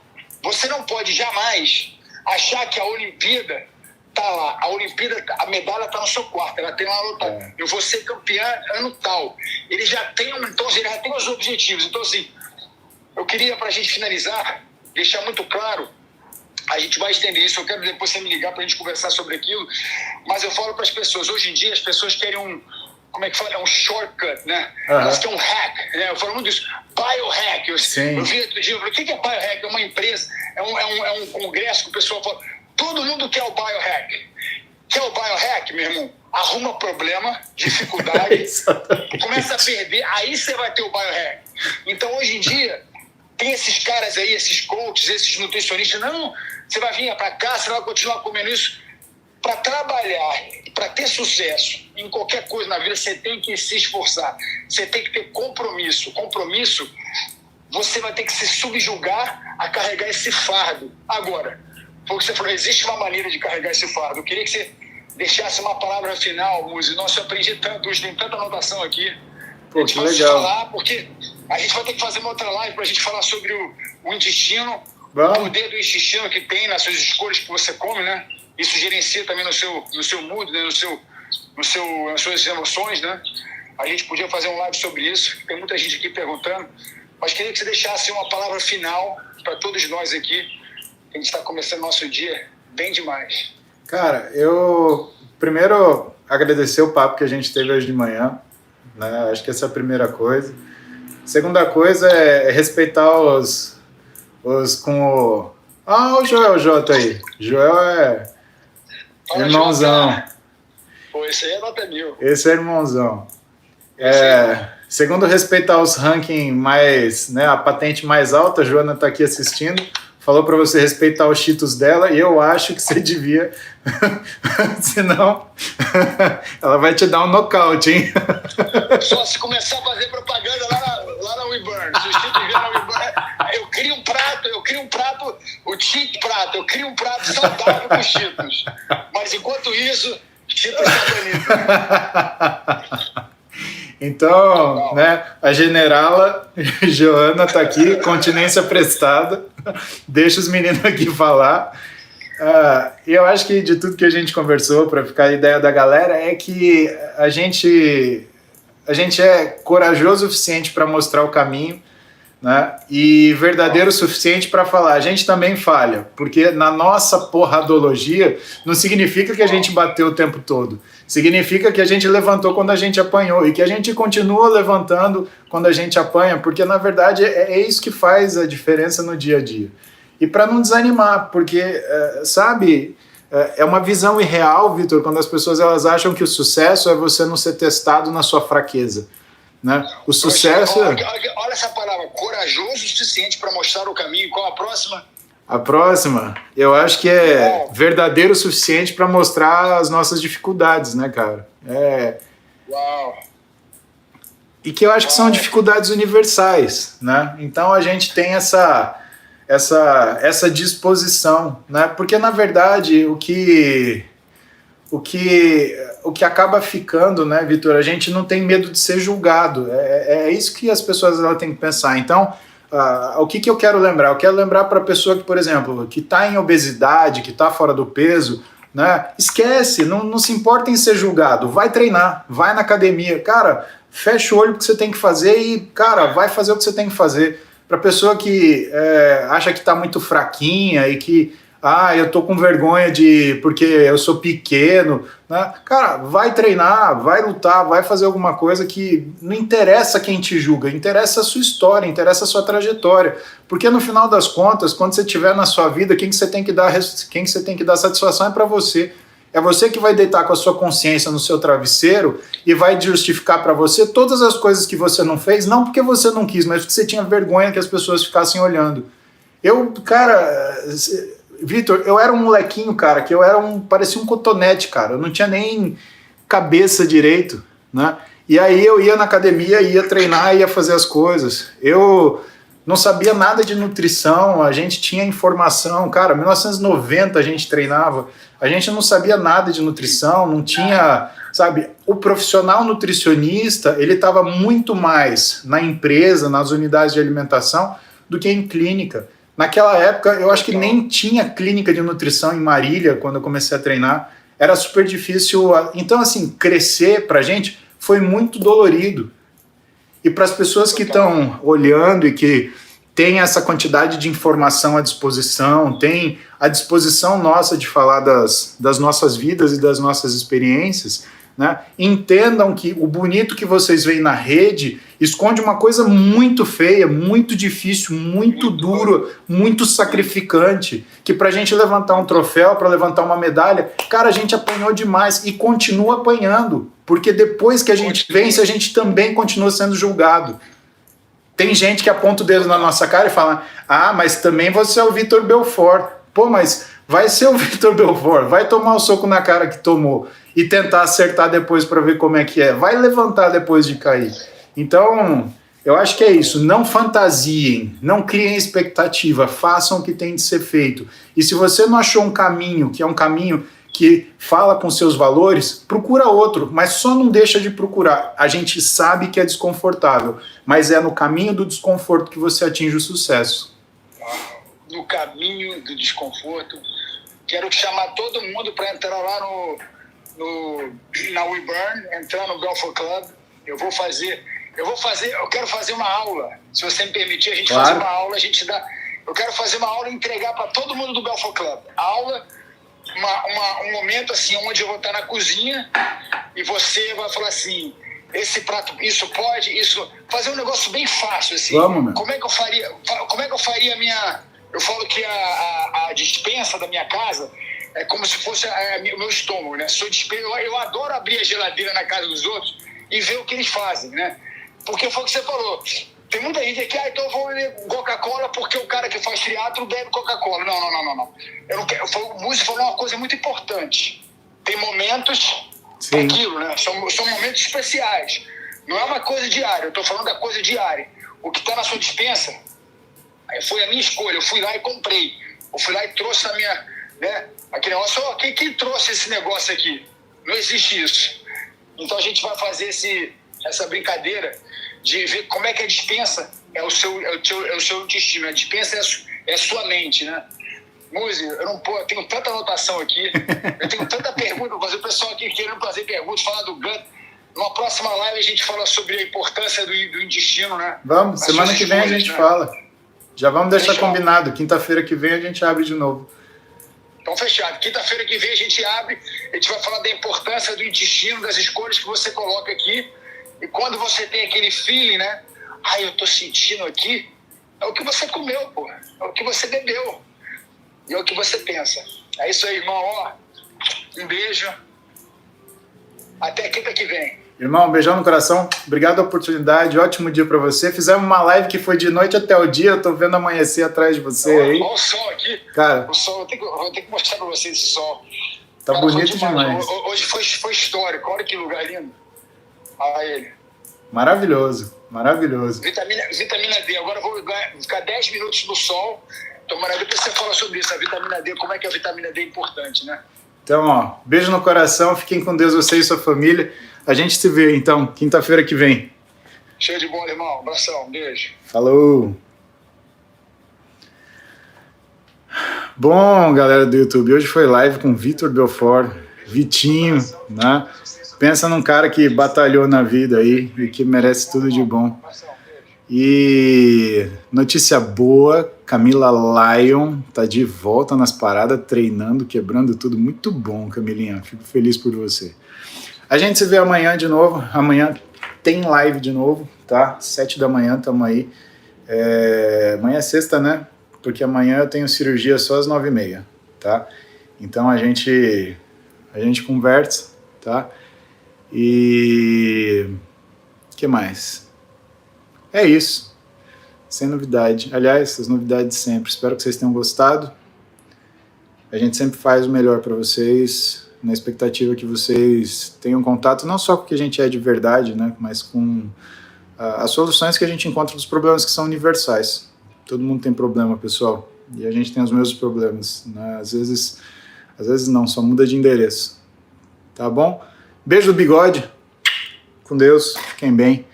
jamais achar que a Olimpíada tá lá. A medalha tá no seu quarto, ela tem lá no tal. Eu vou ser campeã ano tal. Ele já tem os objetivos. Então, assim, eu queria, pra gente finalizar, deixar muito claro, a gente vai estender isso, eu quero depois você me ligar pra gente conversar sobre aquilo, mas eu falo para as pessoas, hoje em dia as pessoas querem como é que fala? É um shortcut, né? Elas querem um hack, né? Eu falo muito disso. Biohack. Eu vi outro dia, eu falei, o que é biohack? É uma empresa, é um congresso que o pessoal fala, todo mundo quer o biohack. Quer o biohack, meu irmão? Arruma problema, dificuldade, começa a perder, aí você vai ter o biohack. Então, hoje em dia, tem esses caras aí, esses coaches, esses nutricionistas, não, você vai vir pra cá, você vai continuar comendo isso. Para trabalhar, para ter sucesso em qualquer coisa na vida, você tem que se esforçar. Você tem que ter compromisso. Compromisso, você vai ter que se subjugar a carregar esse fardo. Agora, foi o que você falou, existe uma maneira de carregar esse fardo. Eu queria que você deixasse uma palavra final, Muzi. Nossa, eu aprendi tanto hoje, tem tanta anotação aqui. Pô, que legal. Falar, porque a gente vai ter que fazer uma outra live para a gente falar sobre o intestino, o poder do intestino que tem nas suas escolhas que você come, né? Isso gerencia também no seu mood, né? nas suas emoções, né? A gente podia fazer um live sobre isso. Tem muita gente aqui perguntando. Mas queria que você deixasse uma palavra final para todos nós aqui. A gente está começando o nosso dia bem demais. Cara, eu primeiro agradecer o papo que a gente teve hoje de manhã. Né? Acho que essa é a primeira coisa. Segunda coisa é respeitar os com o... o Joel J aí. Joel é... irmãozão. Pô, esse aí é nota 1000. Esse é irmãozão. Segundo, respeitar os rankings mais, né, a patente mais alta, a Joana tá aqui assistindo, falou para você respeitar os cheetos dela, e eu acho que você devia, senão ela vai te dar um nocaute, hein? Só se começar a fazer propaganda lá na WeBurn. Se os cheetos vierem na WeBurn, eu crio um prato, o cheat prato, eu crio um prato saudável com cheetos. Mas enquanto isso, cheetos tá bonito. Então, né, a generala Joana tá aqui, continência prestada, deixa os meninos aqui falar. E eu acho que de tudo que a gente conversou, para ficar a ideia da galera, é que a gente é corajoso o suficiente para mostrar o caminho, né, e verdadeiro o suficiente para falar. A gente também falha, porque na nossa porradologia não significa que a gente bateu o tempo todo. Significa que a gente levantou quando a gente apanhou e que a gente continua levantando quando a gente apanha, porque na verdade é isso que faz a diferença no dia a dia. e para não desanimar, porque, sabe, é uma visão irreal, Vitor, quando as pessoas elas acham que o sucesso é você não ser testado na sua fraqueza, né? O sucesso... Olha essa palavra, corajoso o suficiente para mostrar o caminho. Qual a próxima? A próxima, eu acho que é verdadeiro o suficiente para mostrar as nossas dificuldades, né, cara? Uau! E que eu acho que são dificuldades universais, né? Então a gente tem essa disposição, né? Porque na verdade o que acaba ficando, né, Vitor? A gente não tem medo de ser julgado. É isso que as pessoas elas têm que pensar. Então, o que eu quero lembrar? Eu quero lembrar para a pessoa que, por exemplo, que está em obesidade, que está fora do peso, né? Esquece, não se importa em ser julgado. Vai treinar, vai na academia, cara. Fecha o olho que você tem que fazer e, cara, vai fazer o que você tem que fazer. Para a pessoa que acha que está muito fraquinha e que, eu tô com vergonha porque eu sou pequeno, né? Cara, vai treinar, vai lutar, vai fazer alguma coisa que não interessa quem te julga, interessa a sua história, interessa a sua trajetória. Porque no final das contas, quando você estiver na sua vida, quem que você tem que dar satisfação é para você. É você que vai deitar com a sua consciência no seu travesseiro e vai justificar para você todas as coisas que você não fez, não porque você não quis, mas porque você tinha vergonha que as pessoas ficassem olhando. Vitor, eu era um molequinho, cara, que parecia um cotonete, cara. Eu não tinha nem cabeça direito, né? E aí eu ia na academia, ia treinar, ia fazer as coisas. Eu não sabia nada de nutrição, a gente tinha informação, cara, 1990 a gente treinava, a gente não sabia nada de nutrição, não tinha, sabe, o profissional nutricionista, ele estava muito mais na empresa, nas unidades de alimentação, do que em clínica. Naquela época, eu acho que nem tinha clínica de nutrição em Marília, quando eu comecei a treinar, era super difícil. Então, assim, crescer pra gente foi muito dolorido. E para as pessoas que estão olhando e que têm essa quantidade de informação à disposição, tem a disposição nossa de falar das nossas vidas e das nossas experiências, né? Entendam que o bonito que vocês veem na rede esconde uma coisa muito feia, muito difícil, muito duro, muito sacrificante, que pra gente levantar um troféu, para levantar uma medalha, cara, a gente apanhou demais e continua apanhando, porque depois que a gente vence, a gente também continua sendo julgado. Tem gente que aponta o dedo na nossa cara e fala, mas também você é o Vitor Belfort. Pô, mas vai ser o Vitor Belfort, vai tomar o soco na cara que tomou e tentar acertar depois para ver como é que é. Vai levantar depois de cair. Então, eu acho que é isso. Não fantasiem, não criem expectativa, façam o que tem de ser feito. E se você não achou um caminho, que é um caminho que fala com seus valores, procura outro, mas só não deixa de procurar. A gente sabe que é desconfortável, mas é no caminho do desconforto que você atinge o sucesso. No caminho do desconforto. Quero chamar todo mundo para entrar lá na WeBurn, entrar no Belfort Club. Eu quero fazer uma aula. Se você me permitir, a gente fazer uma aula, eu quero fazer uma aula e entregar para todo mundo do Belfort Club. A aula, um momento assim, onde eu vou estar na cozinha e você vai falar assim, esse prato, isso pode, isso... Fazer um negócio bem fácil, assim. Vamos, meu. Como é que eu faria a minha... Eu falo que a despensa da minha casa é como se fosse o meu estômago, né? Eu adoro abrir a geladeira na casa dos outros e ver o que eles fazem, né? Porque foi o que você falou. Tem muita gente aqui, então eu vou beber Coca-Cola porque o cara que faz triatlo bebe Coca-Cola. Não. Eu não quero. O Muzi falou uma coisa muito importante. Tem momentos para aquilo, né? São momentos especiais. Não é uma coisa diária. Eu estou falando da coisa diária. O que está na sua dispensa foi a minha escolha. Eu fui lá e comprei. Eu fui lá e trouxe na minha... Né? Aquele negócio, quem trouxe esse negócio aqui? Não existe isso. Então a gente vai fazer essa brincadeira de ver como é que a dispensa é o seu intestino. A dispensa é a sua mente, né? Muzi, eu tenho tanta anotação aqui, eu tenho tanta pergunta, mas o pessoal aqui querendo fazer perguntas, falar do gut. Numa próxima live a gente fala sobre a importância do intestino, né? Vamos, semana que vem a gente fala. Já vamos deixar combinado. Quinta-feira que vem a gente abre de novo. Então, fechado. Quinta-feira que vem a gente abre, a gente vai falar da importância do intestino, das escolhas que você coloca aqui. E quando você tem aquele feeling, né? Eu tô sentindo aqui, é o que você comeu, pô. É o que você bebeu. E é o que você pensa. É isso aí, irmão. Ó, um beijo. Até quinta que vem. Irmão, um beijão no coração. Obrigado pela oportunidade. Ótimo dia pra você. Fizemos uma live que foi de noite até o dia. Eu tô vendo amanhecer atrás de você aí. Olha o sol aqui. Cara, o sol, vou ter que mostrar pra vocês esse sol. Tá Cara, bonito demais. Hoje foi histórico. Olha que lugar lindo. Olha ele. Maravilhoso, maravilhoso. Vitamina D. Agora eu vou ficar 10 minutos no sol. Tomara, depois você fala sobre isso, a vitamina D, como é que a vitamina D é importante, né? Então, ó, beijo no coração. Fiquem com Deus, você e sua família. A gente se vê, então, quinta-feira que vem. Show de bola, irmão. Abração, beijo. Falou! Bom, galera do YouTube, hoje foi live com Vitor Belfort, Vitinho, né? Pensa num cara que batalhou na vida aí e que merece tudo de bom. E notícia boa, Camila Lion tá de volta nas paradas, treinando, quebrando tudo. Muito bom, Camilinha, fico feliz por você. A gente se vê amanhã de novo, amanhã tem live de novo, tá? 7 da manhã, tamo aí. Amanhã é sexta, né? Porque amanhã eu tenho cirurgia só às 9h30, tá? Então a gente conversa, tá? E... que mais? É isso. Sem novidade. Aliás, as novidades sempre. Espero que vocês tenham gostado. A gente sempre faz o melhor para vocês, na expectativa que vocês tenham contato, não só com o que a gente é de verdade, né? Mas com as soluções que a gente encontra dos problemas que são universais. Todo mundo tem problema, pessoal, e a gente tem os mesmos problemas, né? Às vezes não, só muda de endereço, tá bom? Beijo do bigode, com Deus, fiquem bem,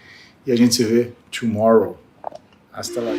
e a gente se vê tomorrow. Hasta lá.